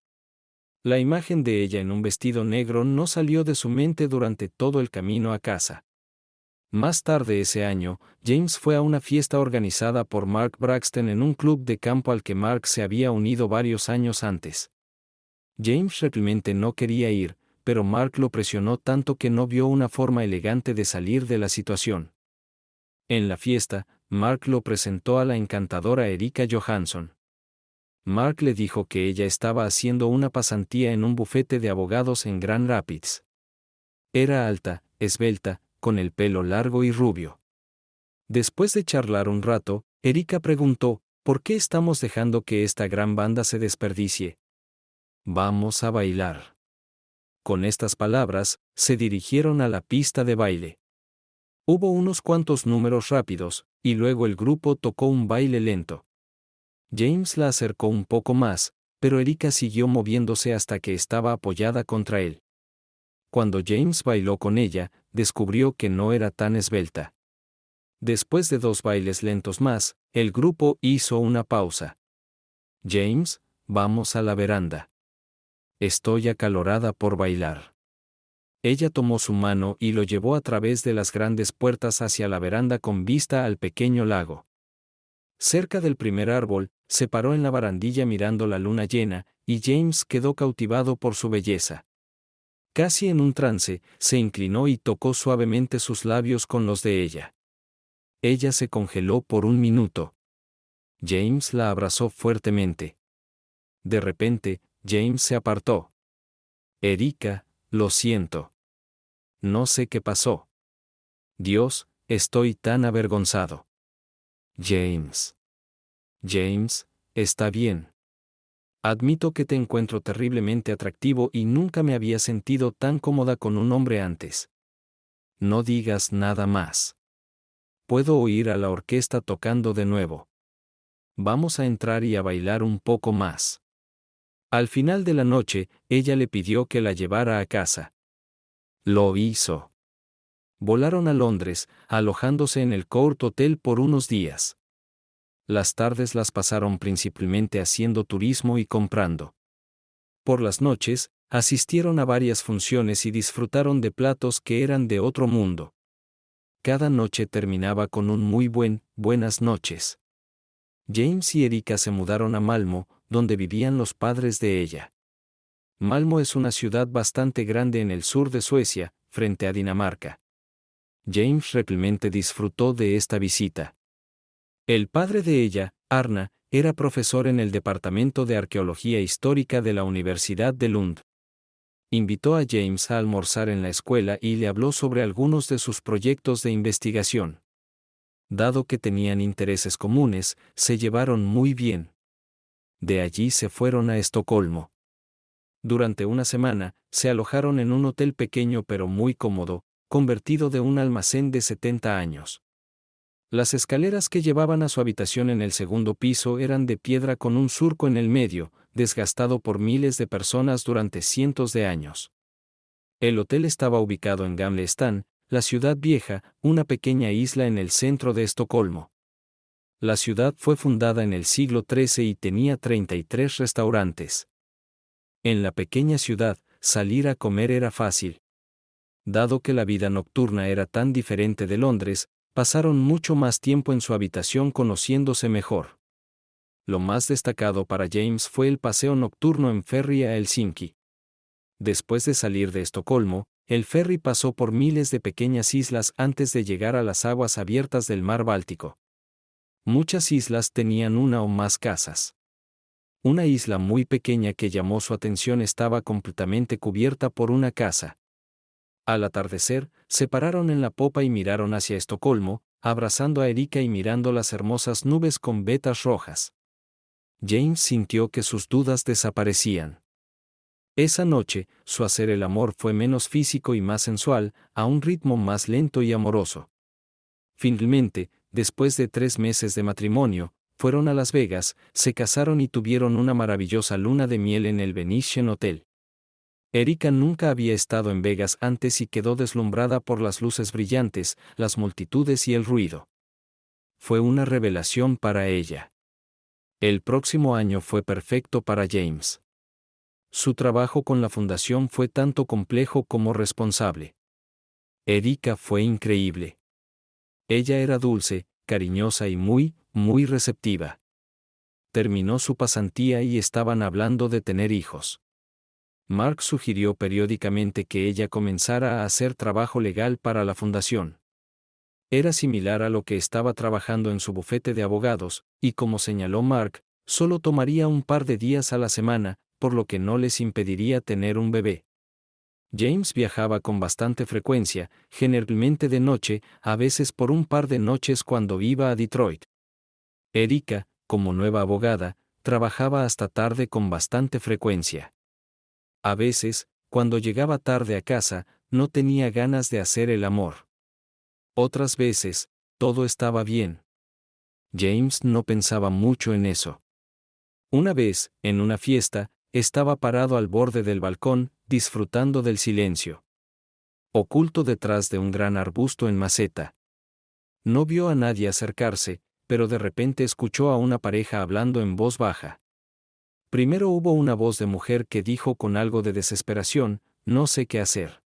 La imagen de ella en un vestido negro no salió de su mente durante todo el camino a casa. Más tarde ese año, James fue a una fiesta organizada por Mark Braxton en un club de campo al que Mark se había unido varios años antes. James realmente no quería ir, pero Mark lo presionó tanto que no vio una forma elegante de salir de la situación. En la fiesta, Mark lo presentó a la encantadora Erika Johansson. Mark le dijo que ella estaba haciendo una pasantía en un bufete de abogados en Grand Rapids. Era alta, esbelta, con el pelo largo y rubio. Después de charlar un rato, Erika preguntó, ¿por qué estamos dejando que esta gran banda se desperdicie? Vamos a bailar. Con estas palabras, se dirigieron a la pista de baile. Hubo unos cuantos números rápidos, y luego el grupo tocó un baile lento. James la acercó un poco más, pero Erika siguió moviéndose hasta que estaba apoyada contra él. Cuando James bailó con ella, descubrió que no era tan esbelta. Después de 2 bailes lentos más, el grupo hizo una pausa. James, vamos a la veranda. Estoy acalorada por bailar. Ella tomó su mano y lo llevó a través de las grandes puertas hacia la veranda con vista al pequeño lago. Cerca del primer árbol, se paró en la barandilla mirando la luna llena, y James quedó cautivado por su belleza. Casi en un trance, se inclinó y tocó suavemente sus labios con los de ella. Ella se congeló por un minuto. James la abrazó fuertemente. De repente, James se apartó. Erika, lo siento. No sé qué pasó. Dios, estoy tan avergonzado. James. James, está bien. Admito que te encuentro terriblemente atractivo y nunca me había sentido tan cómoda con un hombre antes. No digas nada más. Puedo oír a la orquesta tocando de nuevo. Vamos a entrar y a bailar un poco más. Al final de la noche, ella le pidió que la llevara a casa. Lo hizo. Volaron a Londres, alojándose en el Court Hotel por unos días. Las tardes las pasaron principalmente haciendo turismo y comprando. Por las noches, asistieron a varias funciones y disfrutaron de platos que eran de otro mundo. Cada noche terminaba con un muy buenas noches. James y Erika se mudaron a Malmö, donde vivían los padres de ella. Malmö es una ciudad bastante grande en el sur de Suecia, frente a Dinamarca. James realmente disfrutó de esta visita. El padre de ella, Arna, era profesor en el Departamento de Arqueología Histórica de la Universidad de Lund. Invitó a James a almorzar en la escuela y le habló sobre algunos de sus proyectos de investigación. Dado que tenían intereses comunes, se llevaron muy bien. De allí se fueron a Estocolmo. Durante una semana, se alojaron en un hotel pequeño pero muy cómodo, convertido de un almacén de 70 años. Las escaleras que llevaban a su habitación en el segundo piso eran de piedra con un surco en el medio, desgastado por miles de personas durante cientos de años. El hotel estaba ubicado en Gamle Stan, la ciudad vieja, una pequeña isla en el centro de Estocolmo. La ciudad fue fundada en el siglo XIII y tenía 33 restaurantes. En la pequeña ciudad, salir a comer era fácil. Dado que la vida nocturna era tan diferente de Londres, pasaron mucho más tiempo en su habitación conociéndose mejor. Lo más destacado para James fue el paseo nocturno en ferry a Helsinki. Después de salir de Estocolmo, el ferry pasó por miles de pequeñas islas antes de llegar a las aguas abiertas del mar Báltico. Muchas islas tenían una o más casas. Una isla muy pequeña que llamó su atención estaba completamente cubierta por una casa. Al atardecer, se pararon en la popa y miraron hacia Estocolmo, abrazando a Erika y mirando las hermosas nubes con vetas rojas. James sintió que sus dudas desaparecían. Esa noche, su hacer el amor fue menos físico y más sensual, a un ritmo más lento y amoroso. Finalmente, después de 3 meses de matrimonio, fueron a Las Vegas, se casaron y tuvieron una maravillosa luna de miel en el Venetian Hotel. Erika nunca había estado en Vegas antes y quedó deslumbrada por las luces brillantes, las multitudes y el ruido. Fue una revelación para ella. El próximo año fue perfecto para James. Su trabajo con la fundación fue tanto complejo como responsable. Erika fue increíble. Ella era dulce, cariñosa y muy receptiva. Terminó su pasantía y estaban hablando de tener hijos. Mark sugirió periódicamente que ella comenzara a hacer trabajo legal para la fundación. Era similar a lo que estaba trabajando en su bufete de abogados, y como señaló Mark, solo tomaría un par de días a la semana, por lo que no les impediría tener un bebé. James viajaba con bastante frecuencia, generalmente de noche, a veces por un par de noches cuando iba a Detroit. Erika, como nueva abogada, trabajaba hasta tarde con bastante frecuencia. A veces, cuando llegaba tarde a casa, no tenía ganas de hacer el amor. Otras veces, todo estaba bien. James no pensaba mucho en eso. Una vez, en una fiesta, estaba parado al borde del balcón, disfrutando del silencio. Oculto detrás de un gran arbusto en maceta. No vio a nadie acercarse, pero de repente escuchó a una pareja hablando en voz baja. Primero hubo una voz de mujer que dijo con algo de desesperación: «No sé qué hacer.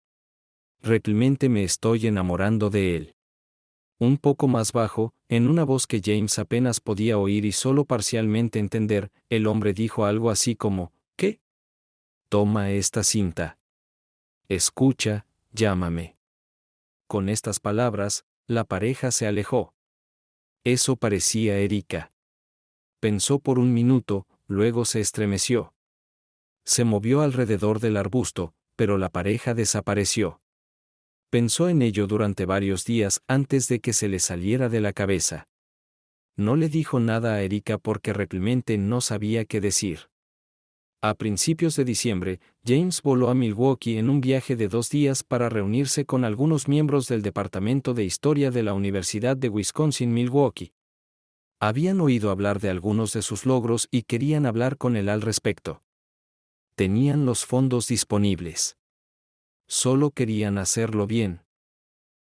Realmente me estoy enamorando de él». Un poco más bajo, en una voz que James apenas podía oír y solo parcialmente entender, el hombre dijo algo así como: «¿Qué? Toma esta cinta. Escucha, llámame». Con estas palabras, la pareja se alejó. Eso parecía Erika. Pensó por un minuto, luego se estremeció. Se movió alrededor del arbusto, pero la pareja desapareció. Pensó en ello durante varios días antes de que se le saliera de la cabeza. No le dijo nada a Erika porque realmente no sabía qué decir. A principios de diciembre, James voló a Milwaukee en un viaje de 2 días para reunirse con algunos miembros del Departamento de Historia de la Universidad de Wisconsin-Milwaukee. Habían oído hablar de algunos de sus logros y querían hablar con él al respecto. Tenían los fondos disponibles. Solo querían hacerlo bien.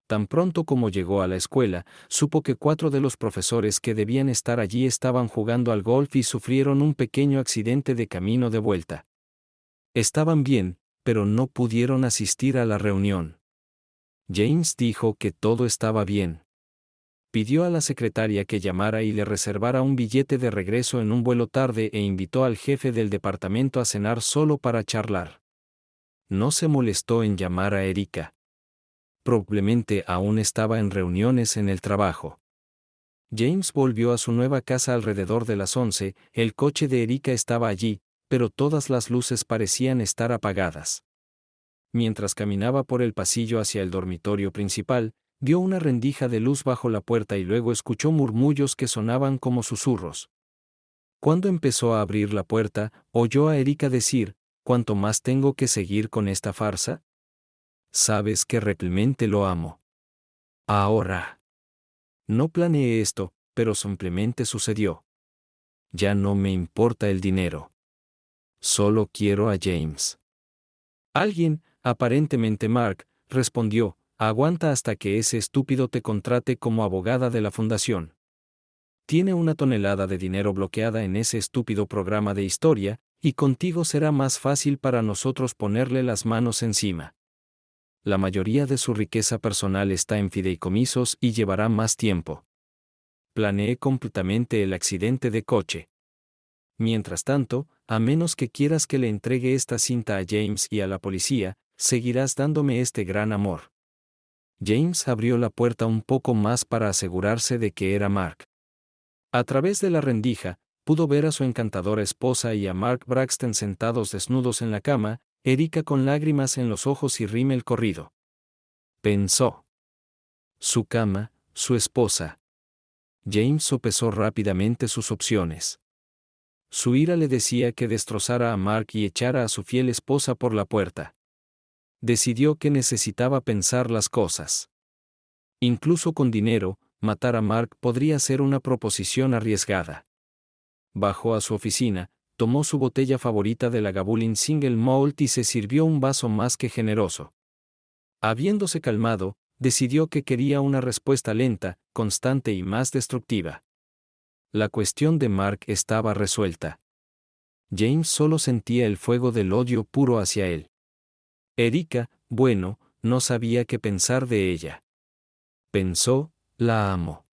Tan pronto como llegó a la escuela, supo que 4 de los profesores que debían estar allí estaban jugando al golf y sufrieron un pequeño accidente de camino de vuelta. Estaban bien, pero no pudieron asistir a la reunión. James dijo que todo estaba bien. Pidió a la secretaria que llamara y le reservara un billete de regreso en un vuelo tarde e invitó al jefe del departamento a cenar solo para charlar. No se molestó en llamar a Erika. Probablemente aún estaba en reuniones en el trabajo. James volvió a su nueva casa alrededor de las 11, el coche de Erika estaba allí, pero todas las luces parecían estar apagadas. Mientras caminaba por el pasillo hacia el dormitorio principal, vio una rendija de luz bajo la puerta y luego escuchó murmullos que sonaban como susurros. Cuando empezó a abrir la puerta, oyó a Erika decir: «¿Cuánto más tengo que seguir con esta farsa? Sabes que realmente lo amo. Ahora. No planeé esto, pero simplemente sucedió. Ya no me importa el dinero. Solo quiero a James». Alguien, aparentemente Mark, respondió: «Aguanta hasta que ese estúpido te contrate como abogada de la fundación. Tiene 1 tonelada de dinero bloqueada en ese estúpido programa de historia, y contigo será más fácil para nosotros ponerle las manos encima. La mayoría de su riqueza personal está en fideicomisos y llevará más tiempo. Planeé completamente el accidente de coche. Mientras tanto, a menos que quieras que le entregue esta cinta a James y a la policía, seguirás dándome este gran amor». James abrió la puerta un poco más para asegurarse de que era Mark. A través de la rendija, pudo ver a su encantadora esposa y a Mark Braxton sentados desnudos en la cama, Erika con lágrimas en los ojos y rímel corrido. Pensó. Su cama, su esposa. James sopesó rápidamente sus opciones. Su ira le decía que destrozara a Mark y echara a su fiel esposa por la puerta. Decidió que necesitaba pensar las cosas. Incluso con dinero, matar a Mark podría ser una proposición arriesgada. Bajó a su oficina, tomó su botella favorita de Lagavulin Single Malt y se sirvió un vaso más que generoso. Habiéndose calmado, decidió que quería una respuesta lenta, constante y más destructiva. La cuestión de Mark estaba resuelta. James solo sentía el fuego del odio puro hacia él. Erika, bueno, no sabía qué pensar de ella. Pensó: la amo.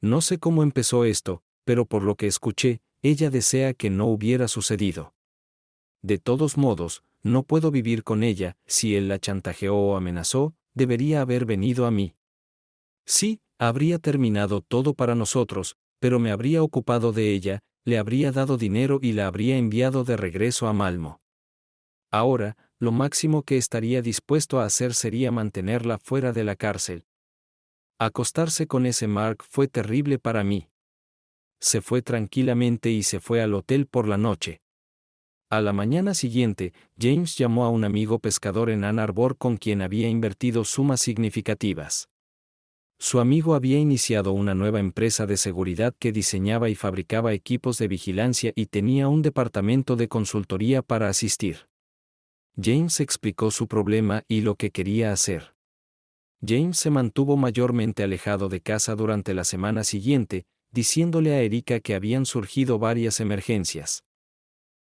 No sé cómo empezó esto, pero por lo que escuché, ella desea que no hubiera sucedido. De todos modos, no puedo vivir con ella. Si él la chantajeó o amenazó, debería haber venido a mí. Sí, habría terminado todo para nosotros, pero me habría ocupado de ella, le habría dado dinero y la habría enviado de regreso a Malmo. Ahora, lo máximo que estaría dispuesto a hacer sería mantenerla fuera de la cárcel. Acostarse con ese Mark fue terrible para mí. Se fue tranquilamente y se fue al hotel por la noche. A la mañana siguiente, James llamó a un amigo pescador en Ann Arbor con quien había invertido sumas significativas. Su amigo había iniciado una nueva empresa de seguridad que diseñaba y fabricaba equipos de vigilancia y tenía un departamento de consultoría para asistir. James explicó su problema y lo que quería hacer. James se mantuvo mayormente alejado de casa durante la semana siguiente, diciéndole a Erika que habían surgido varias emergencias.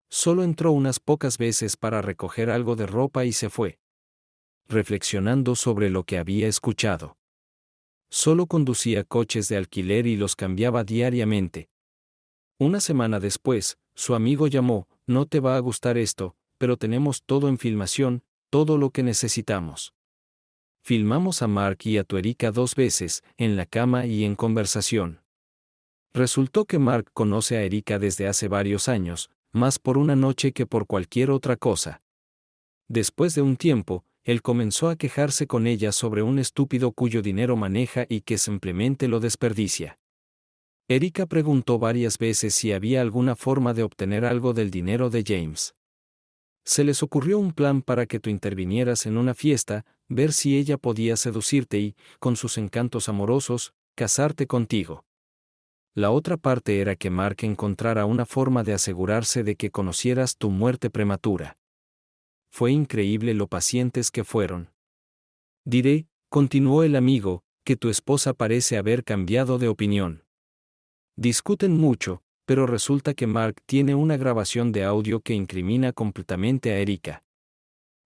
Solo entró unas pocas veces para recoger algo de ropa y se fue. Reflexionando sobre lo que había escuchado. Solo conducía coches de alquiler y los cambiaba diariamente. Una semana después, su amigo llamó: no te va a gustar esto, pero tenemos todo en filmación, todo lo que necesitamos. Filmamos a Mark y a tu Erika 2 veces, en la cama y en conversación. Resultó que Mark conoce a Erika desde hace varios años, más por una noche que por cualquier otra cosa. Después de un tiempo, él comenzó a quejarse con ella sobre un estúpido cuyo dinero maneja y que simplemente lo desperdicia. Erika preguntó varias veces si había alguna forma de obtener algo del dinero de James. Se les ocurrió un plan para que tú intervinieras en una fiesta, ver si ella podía seducirte y, con sus encantos amorosos, casarte contigo. La otra parte era que Mark encontrara una forma de asegurarse de que conocieras tu muerte prematura. Fue increíble lo pacientes que fueron. Diré, continuó el amigo, que tu esposa parece haber cambiado de opinión. Discuten mucho, pero resulta que Mark tiene una grabación de audio que incrimina completamente a Erika.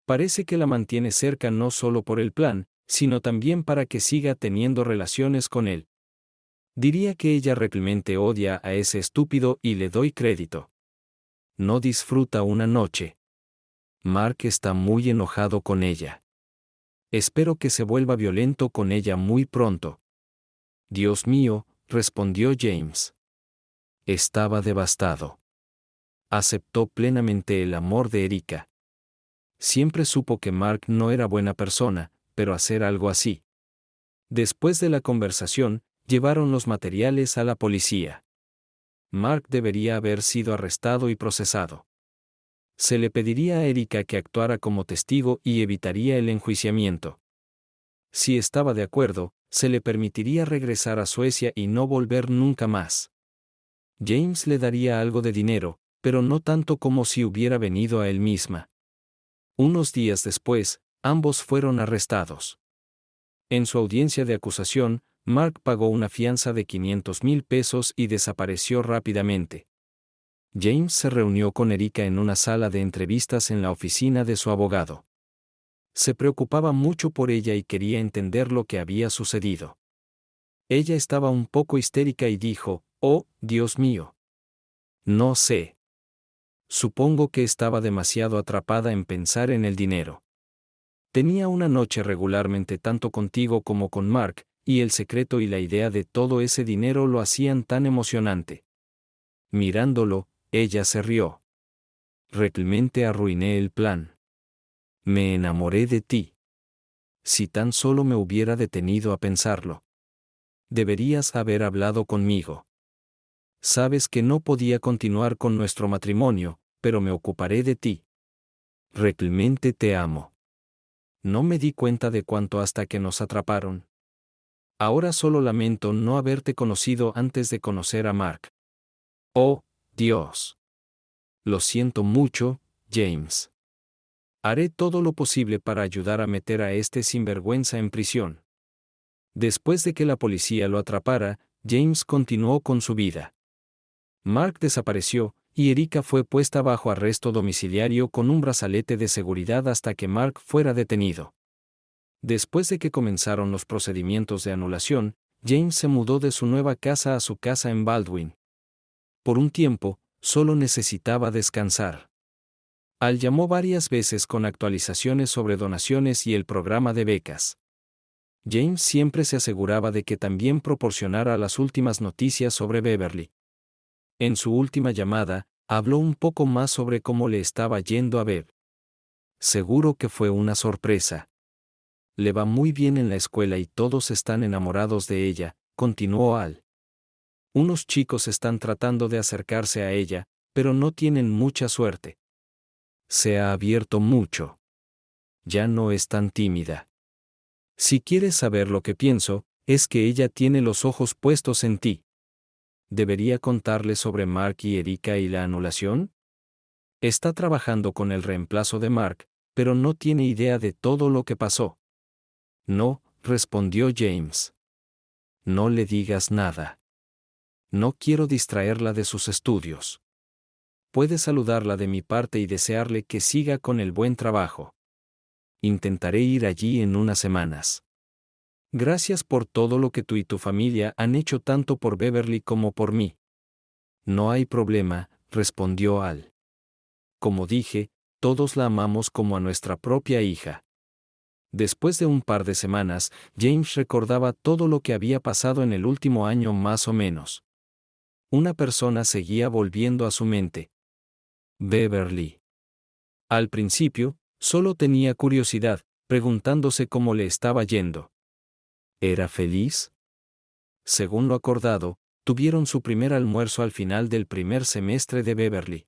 Parece que la mantiene cerca no solo por el plan, sino también para que siga teniendo relaciones con él. Diría que ella realmente odia a ese estúpido y le doy crédito. No disfruta una noche. Mark está muy enojado con ella. Espero que se vuelva violento con ella muy pronto. Dios mío, respondió James. Estaba devastado. Aceptó plenamente el amor de Erika. Siempre supo que Mark no era buena persona, pero hacer algo así. Después de la conversación, llevaron los materiales a la policía. Mark debería haber sido arrestado y procesado. Se le pediría a Erika que actuara como testigo y evitaría el enjuiciamiento. Si estaba de acuerdo, se le permitiría regresar a Suecia y no volver nunca más. James le daría algo de dinero, pero no tanto como si hubiera venido a él misma. Unos días después, ambos fueron arrestados. En su audiencia de acusación, Mark pagó una fianza de 500,000 pesos y desapareció rápidamente. James se reunió con Erika en una sala de entrevistas en la oficina de su abogado. Se preocupaba mucho por ella y quería entender lo que había sucedido. Ella estaba un poco histérica y dijo: «Oh, Dios mío. No sé. Supongo que estaba demasiado atrapada en pensar en el dinero. Tenía una noche regularmente tanto contigo como con Mark, y el secreto y la idea de todo ese dinero lo hacían tan emocionante». Mirándolo, ella se rió. «Realmente arruiné el plan. Me enamoré de ti. Si tan solo me hubiera detenido a pensarlo. Deberías haber hablado conmigo. Sabes que no podía continuar con nuestro matrimonio, pero me ocuparé de ti. Realmente te amo. No me di cuenta de cuánto hasta que nos atraparon. Ahora solo lamento no haberte conocido antes de conocer a Mark. Oh, Dios. Lo siento mucho, James. Haré todo lo posible para ayudar a meter a este sinvergüenza en prisión». Después de que la policía lo atrapara, James continuó con su vida. Mark desapareció, y Erika fue puesta bajo arresto domiciliario con un brazalete de seguridad hasta que Mark fuera detenido. Después de que comenzaron los procedimientos de anulación, James se mudó de su nueva casa a su casa en Baldwin. Por un tiempo, solo necesitaba descansar. Al llamó varias veces con actualizaciones sobre donaciones y el programa de becas. James siempre se aseguraba de que también proporcionara las últimas noticias sobre Beverly. En su última llamada, habló un poco más sobre cómo le estaba yendo a Bev. Seguro que fue una sorpresa. Le va muy bien en la escuela y todos están enamorados de ella, continuó Al. Unos chicos están tratando de acercarse a ella, pero no tienen mucha suerte. Se ha abierto mucho. Ya no es tan tímida. Si quieres saber lo que pienso, es que ella tiene los ojos puestos en ti. ¿Debería contarle sobre Mark y Erika y la anulación? Está trabajando con el reemplazo de Mark, pero no tiene idea de todo lo que pasó. No, respondió James. No le digas nada. No quiero distraerla de sus estudios. Puedes saludarla de mi parte y desearle que siga con el buen trabajo. Intentaré ir allí en unas semanas. Gracias por todo lo que tú y tu familia han hecho tanto por Beverly como por mí. No hay problema, respondió Al. Como dije, todos la amamos como a nuestra propia hija. Después de un par de semanas, James recordaba todo lo que había pasado en el último año más o menos. Una persona seguía volviendo a su mente. Beverly. Al principio, solo tenía curiosidad, preguntándose cómo le estaba yendo. ¿Era feliz? Según lo acordado, tuvieron su primer almuerzo al final del primer semestre de Beverly.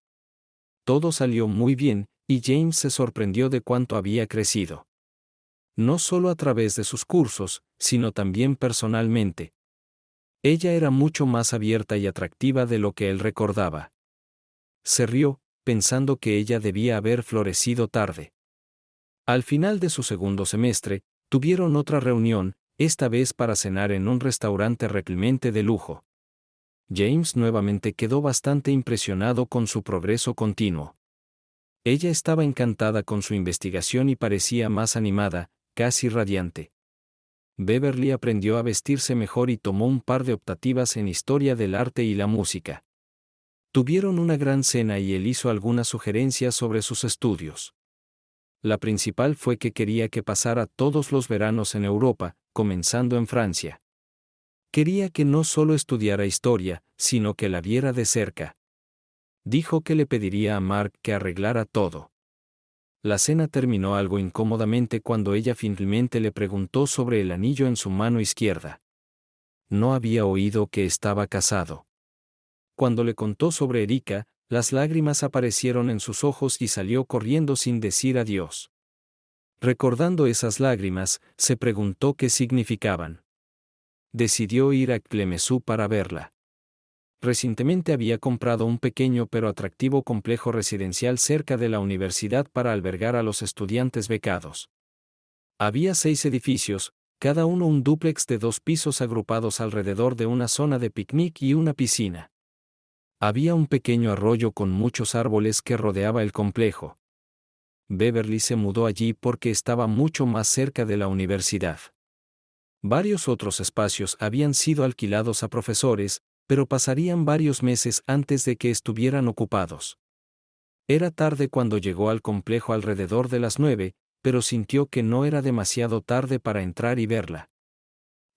Todo salió muy bien, y James se sorprendió de cuánto había crecido. No solo a través de sus cursos, sino también personalmente. Ella era mucho más abierta y atractiva de lo que él recordaba. Se rió, pensando que ella debía haber florecido tarde. Al final de su segundo semestre, tuvieron otra reunión, esta vez para cenar en un restaurante realmente de lujo. James nuevamente quedó bastante impresionado con su progreso continuo. Ella estaba encantada con su investigación y parecía más animada, casi radiante. Beverly aprendió a vestirse mejor y tomó un par de optativas en historia del arte y la música. Tuvieron una gran cena y él hizo algunas sugerencias sobre sus estudios. La principal fue que quería que pasara todos los veranos en Europa, comenzando en Francia. Quería que no solo estudiara historia, sino que la viera de cerca. Dijo que le pediría a Mark que arreglara todo. La cena terminó algo incómodamente cuando ella finalmente le preguntó sobre el anillo en su mano izquierda. No había oído que estaba casado. Cuando le contó sobre Erika, las lágrimas aparecieron en sus ojos y salió corriendo sin decir adiós. Recordando esas lágrimas, se preguntó qué significaban. Decidió ir a Clemenceau para verla. Recientemente había comprado un pequeño pero atractivo complejo residencial cerca de la universidad para albergar a los estudiantes becados. Había 6 edificios, cada uno un dúplex de 2 pisos agrupados alrededor de una zona de picnic y una piscina. Había un pequeño arroyo con muchos árboles que rodeaba el complejo. Beverly se mudó allí porque estaba mucho más cerca de la universidad. Varios otros espacios habían sido alquilados a profesores, pero pasarían varios meses antes de que estuvieran ocupados. Era tarde cuando llegó al complejo alrededor de las 9, pero sintió que no era demasiado tarde para entrar y verla.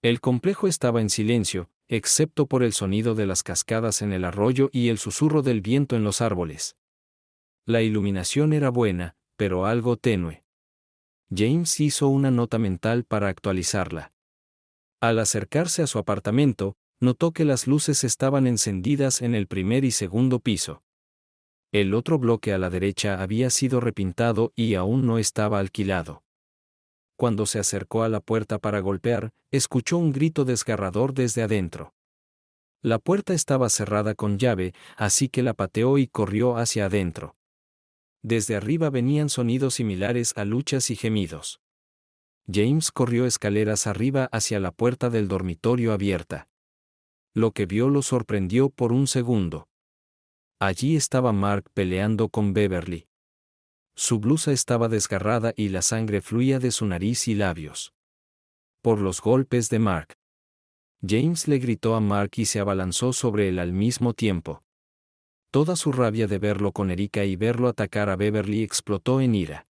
El complejo estaba en silencio, excepto por el sonido de las cascadas en el arroyo y el susurro del viento en los árboles. La iluminación era buena, pero algo tenue. James hizo una nota mental para actualizarla. Al acercarse a su apartamento, notó que las luces estaban encendidas en el primer y segundo piso. El otro bloque a la derecha había sido repintado y aún no estaba alquilado. Cuando se acercó a la puerta para golpear, escuchó un grito desgarrador desde adentro. La puerta estaba cerrada con llave, así que la pateó y corrió hacia adentro. Desde arriba venían sonidos similares a luchas y gemidos. James corrió escaleras arriba hacia la puerta del dormitorio abierta. Lo que vio lo sorprendió por un segundo. Allí estaba Mark peleando con Beverly. Su blusa estaba desgarrada y la sangre fluía de su nariz y labios. Por los golpes de Mark. James le gritó a Mark y se abalanzó sobre él al mismo tiempo. Toda su rabia de verlo con Erika y verlo atacar a Beverly explotó en ira.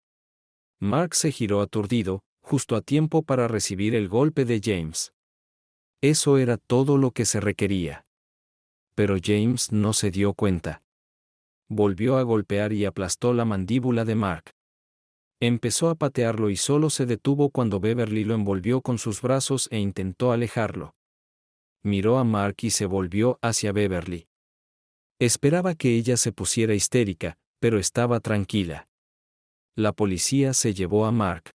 Mark se giró aturdido, justo a tiempo para recibir el golpe de James. Eso era todo lo que se requería. Pero James no se dio cuenta. Volvió a golpear y aplastó la mandíbula de Mark. Empezó a patearlo y solo se detuvo cuando Beverly lo envolvió con sus brazos e intentó alejarlo. Miró a Mark y se volvió hacia Beverly. Esperaba que ella se pusiera histérica, pero estaba tranquila. La policía se llevó a Mark.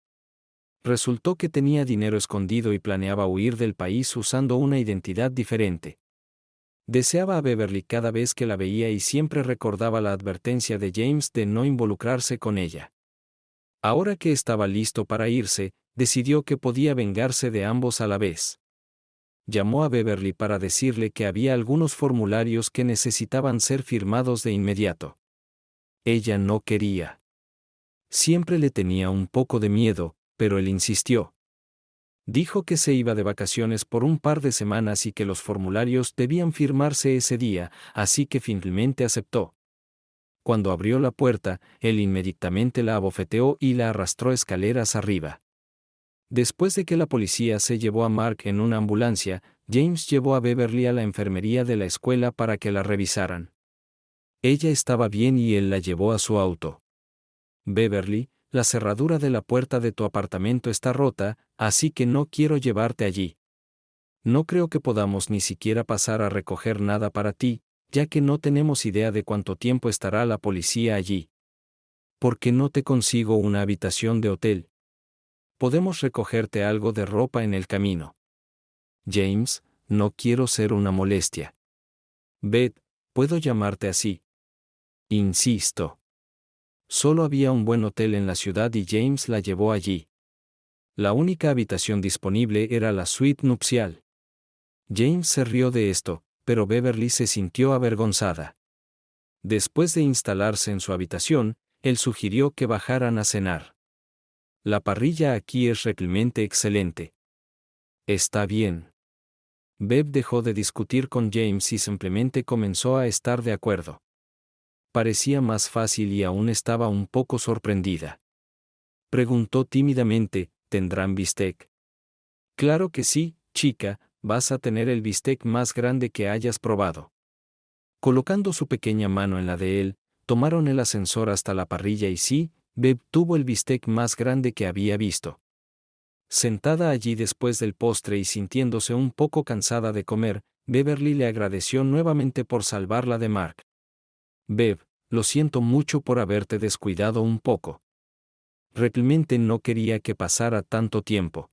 Resultó que tenía dinero escondido y planeaba huir del país usando una identidad diferente. Deseaba a Beverly cada vez que la veía y siempre recordaba la advertencia de James de no involucrarse con ella. Ahora que estaba listo para irse, decidió que podía vengarse de ambos a la vez. Llamó a Beverly para decirle que había algunos formularios que necesitaban ser firmados de inmediato. Ella no quería. Siempre le tenía un poco de miedo, pero él insistió. Dijo que se iba de vacaciones por un par de semanas y que los formularios debían firmarse ese día, así que finalmente aceptó. Cuando abrió la puerta, él inmediatamente la abofeteó y la arrastró escaleras arriba. Después de que la policía se llevó a Mark en una ambulancia, James llevó a Beverly a la enfermería de la escuela para que la revisaran. Ella estaba bien y él la llevó a su auto. Beverly, la cerradura de la puerta de tu apartamento está rota, así que no quiero llevarte allí. No creo que podamos ni siquiera pasar a recoger nada para ti, ya que no tenemos idea de cuánto tiempo estará la policía allí. ¿Por qué no te consigo una habitación de hotel? Podemos recogerte algo de ropa en el camino. James, no quiero ser una molestia. Beth, ¿puedo llamarte así? Insisto. Solo había un buen hotel en la ciudad y James la llevó allí. La única habitación disponible era la suite nupcial. James se rió de esto, pero Beverly se sintió avergonzada. Después de instalarse en su habitación, él sugirió que bajaran a cenar. La parrilla aquí es realmente excelente. Está bien. Bev dejó de discutir con James y simplemente comenzó a estar de acuerdo. Parecía más fácil y aún estaba un poco sorprendida. Preguntó tímidamente, ¿tendrán bistec? Claro que sí, chica, vas a tener el bistec más grande que hayas probado. Colocando su pequeña mano en la de él, tomaron el ascensor hasta la parrilla y sí, Bev tuvo el bistec más grande que había visto. Sentada allí después del postre y sintiéndose un poco cansada de comer, Beverly le agradeció nuevamente por salvarla de Mark. Bev, lo siento mucho por haberte descuidado un poco. Realmente no quería que pasara tanto tiempo.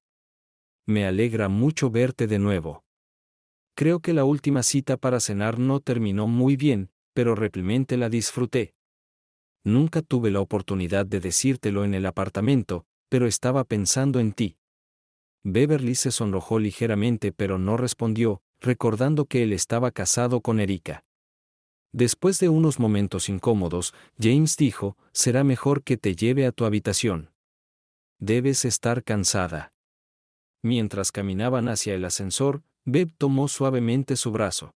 Me alegra mucho verte de nuevo. Creo que la última cita para cenar no terminó muy bien, pero realmente la disfruté. Nunca tuve la oportunidad de decírtelo en el apartamento, pero estaba pensando en ti. Beverly se sonrojó ligeramente pero no respondió, recordando que él estaba casado con Erika. Después de unos momentos incómodos, James dijo, será mejor que te lleve a tu habitación. Debes estar cansada. Mientras caminaban hacia el ascensor, Bev tomó suavemente su brazo.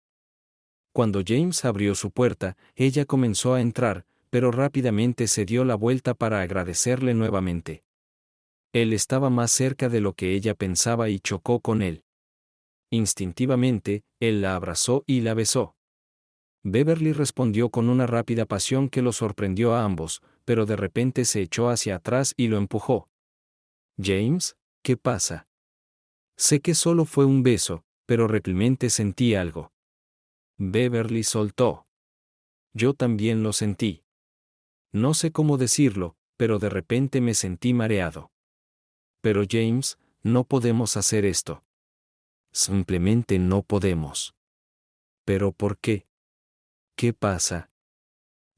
Cuando James abrió su puerta, ella comenzó a entrar, pero rápidamente se dio la vuelta para agradecerle nuevamente. Él estaba más cerca de lo que ella pensaba y chocó con él. Instintivamente, él la abrazó y la besó. Beverly respondió con una rápida pasión que lo sorprendió a ambos, pero de repente se echó hacia atrás y lo empujó. James, ¿qué pasa? Sé que solo fue un beso, pero realmente sentí algo. Beverly soltó. Yo también lo sentí. No sé cómo decirlo, pero de repente me sentí mareado. Pero James, no podemos hacer esto. Simplemente no podemos. ¿Pero por qué? ¿Qué pasa?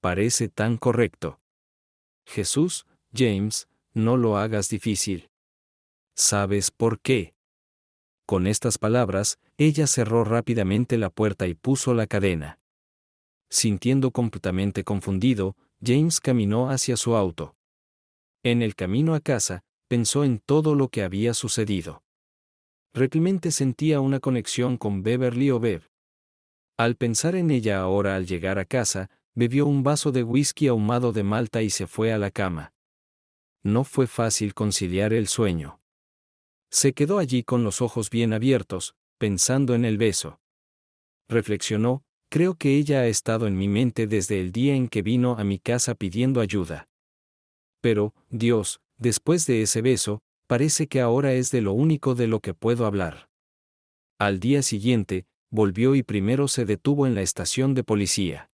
Parece tan correcto. Jesús, James, no lo hagas difícil. ¿Sabes por qué? Con estas palabras, ella cerró rápidamente la puerta y puso la cadena. Sintiendo completamente confundido, James caminó hacia su auto. En el camino a casa, pensó en todo lo que había sucedido. Realmente sentía una conexión con Beverly o Bev. Al pensar en ella ahora al llegar a casa, bebió un vaso de whisky ahumado de Malta y se fue a la cama. No fue fácil conciliar el sueño. Se quedó allí con los ojos bien abiertos, pensando en el beso. Reflexionó, creo que ella ha estado en mi mente desde el día en que vino a mi casa pidiendo ayuda. Pero, Dios, después de ese beso, parece que ahora es de lo único de lo que puedo hablar. Al día siguiente, volvió y primero se detuvo en la estación de policía.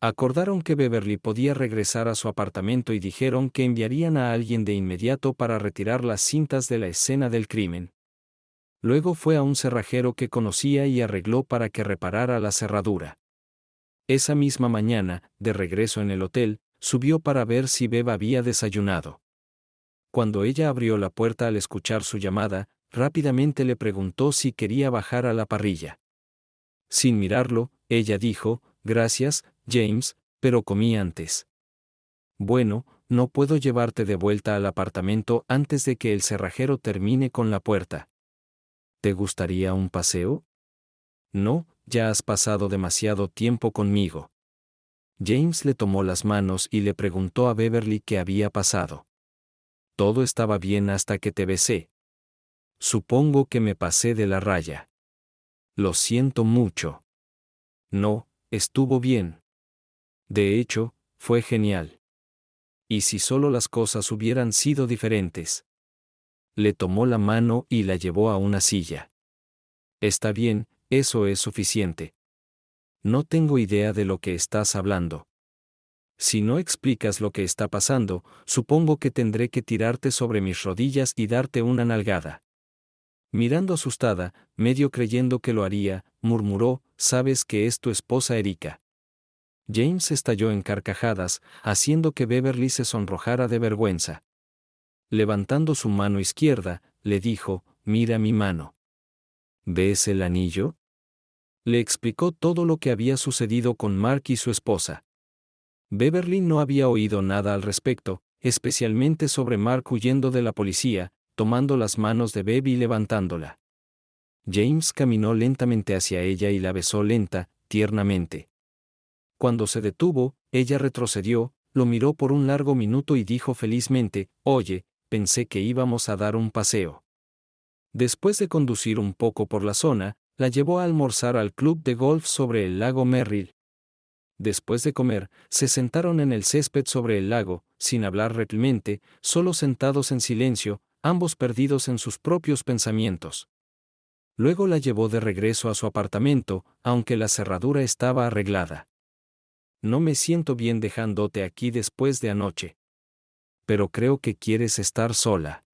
Acordaron que Beverly podía regresar a su apartamento y dijeron que enviarían a alguien de inmediato para retirar las cintas de la escena del crimen. Luego fue a un cerrajero que conocía y arregló para que reparara la cerradura. Esa misma mañana, de regreso en el hotel, subió para ver si Bev había desayunado. Cuando ella abrió la puerta al escuchar su llamada, rápidamente le preguntó si quería bajar a la parrilla. Sin mirarlo, ella dijo, «Gracias, James, pero comí antes». «Bueno, no puedo llevarte de vuelta al apartamento antes de que el cerrajero termine con la puerta». «¿Te gustaría un paseo?» «No, ya has pasado demasiado tiempo conmigo». James le tomó las manos y le preguntó a Beverly qué había pasado. «Todo estaba bien hasta que te besé. Supongo que me pasé de la raya. Lo siento mucho». «No, estuvo bien. De hecho, fue genial. ¿Y si solo las cosas hubieran sido diferentes?» Le tomó la mano y la llevó a una silla. «Está bien, eso es suficiente. No tengo idea de lo que estás hablando. Si no explicas lo que está pasando, supongo que tendré que tirarte sobre mis rodillas y darte una nalgada». Mirando asustada, medio creyendo que lo haría, murmuró, «¿Sabes que es tu esposa Erika?» James estalló en carcajadas, haciendo que Beverly se sonrojara de vergüenza. Levantando su mano izquierda, le dijo, «Mira mi mano. ¿Ves el anillo?» Le explicó todo lo que había sucedido con Mark y su esposa. Beverly no había oído nada al respecto, especialmente sobre Mark huyendo de la policía, tomando las manos de Bev y levantándola. James caminó lentamente hacia ella y la besó lenta, tiernamente. Cuando se detuvo, ella retrocedió, lo miró por un largo minuto y dijo felizmente, «Oye, pensé que íbamos a dar un paseo». Después de conducir un poco por la zona, la llevó a almorzar al club de golf sobre el lago Merrill. Después de comer, se sentaron en el césped sobre el lago, sin hablar realmente, solo sentados en silencio, ambos perdidos en sus propios pensamientos. Luego la llevó de regreso a su apartamento, aunque la cerradura estaba arreglada. «No me siento bien dejándote aquí después de anoche. Pero creo que quieres estar sola».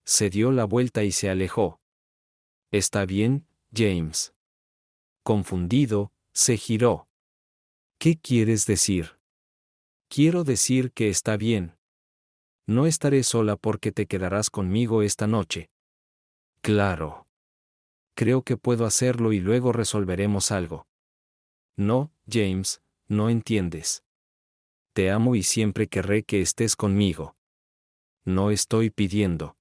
Se dio la vuelta y se alejó. «Está bien, James». Confundido, se giró. «¿Qué quieres decir?» «Quiero decir que está bien. No estaré sola porque te quedarás conmigo esta noche». «Claro. Creo que puedo hacerlo y luego resolveremos algo». «No, James, no entiendes. Te amo y siempre querré que estés conmigo. No estoy pidiendo.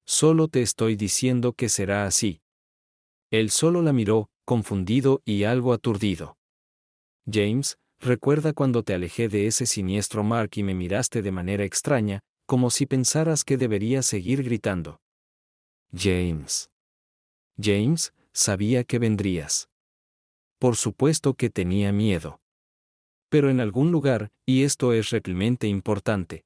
Solo te estoy diciendo que será así». Él solo la miró, confundido y algo aturdido. «James, recuerda cuando te alejé de ese siniestro Mark y me miraste de manera extraña, como si pensaras que debería seguir gritando». «James. James, sabía que vendrías». Por supuesto que tenía miedo. Pero en algún lugar, y esto es realmente importante.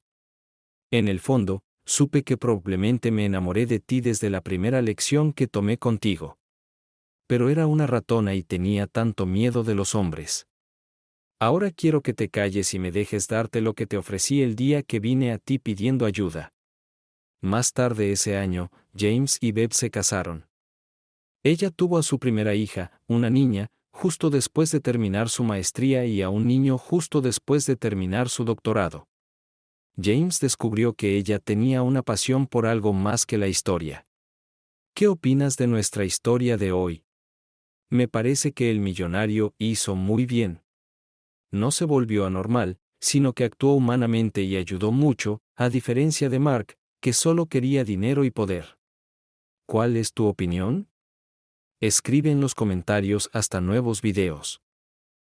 En el fondo, supe que probablemente me enamoré de ti desde la primera lección que tomé contigo. Pero era una ratona y tenía tanto miedo de los hombres. Ahora quiero que te calles y me dejes darte lo que te ofrecí el día que vine a ti pidiendo ayuda. Más tarde ese año, James y Bev se casaron. Ella tuvo a su primera hija, una niña, justo después de terminar su maestría y a un niño justo después de terminar su doctorado. James descubrió que ella tenía una pasión por algo más que la historia. ¿Qué opinas de nuestra historia de hoy? Me parece que el millonario hizo muy bien. No se volvió anormal, sino que actuó humanamente y ayudó mucho, a diferencia de Mark, que solo quería dinero y poder. ¿Cuál es tu opinión? Escribe en los comentarios. Hasta nuevos videos.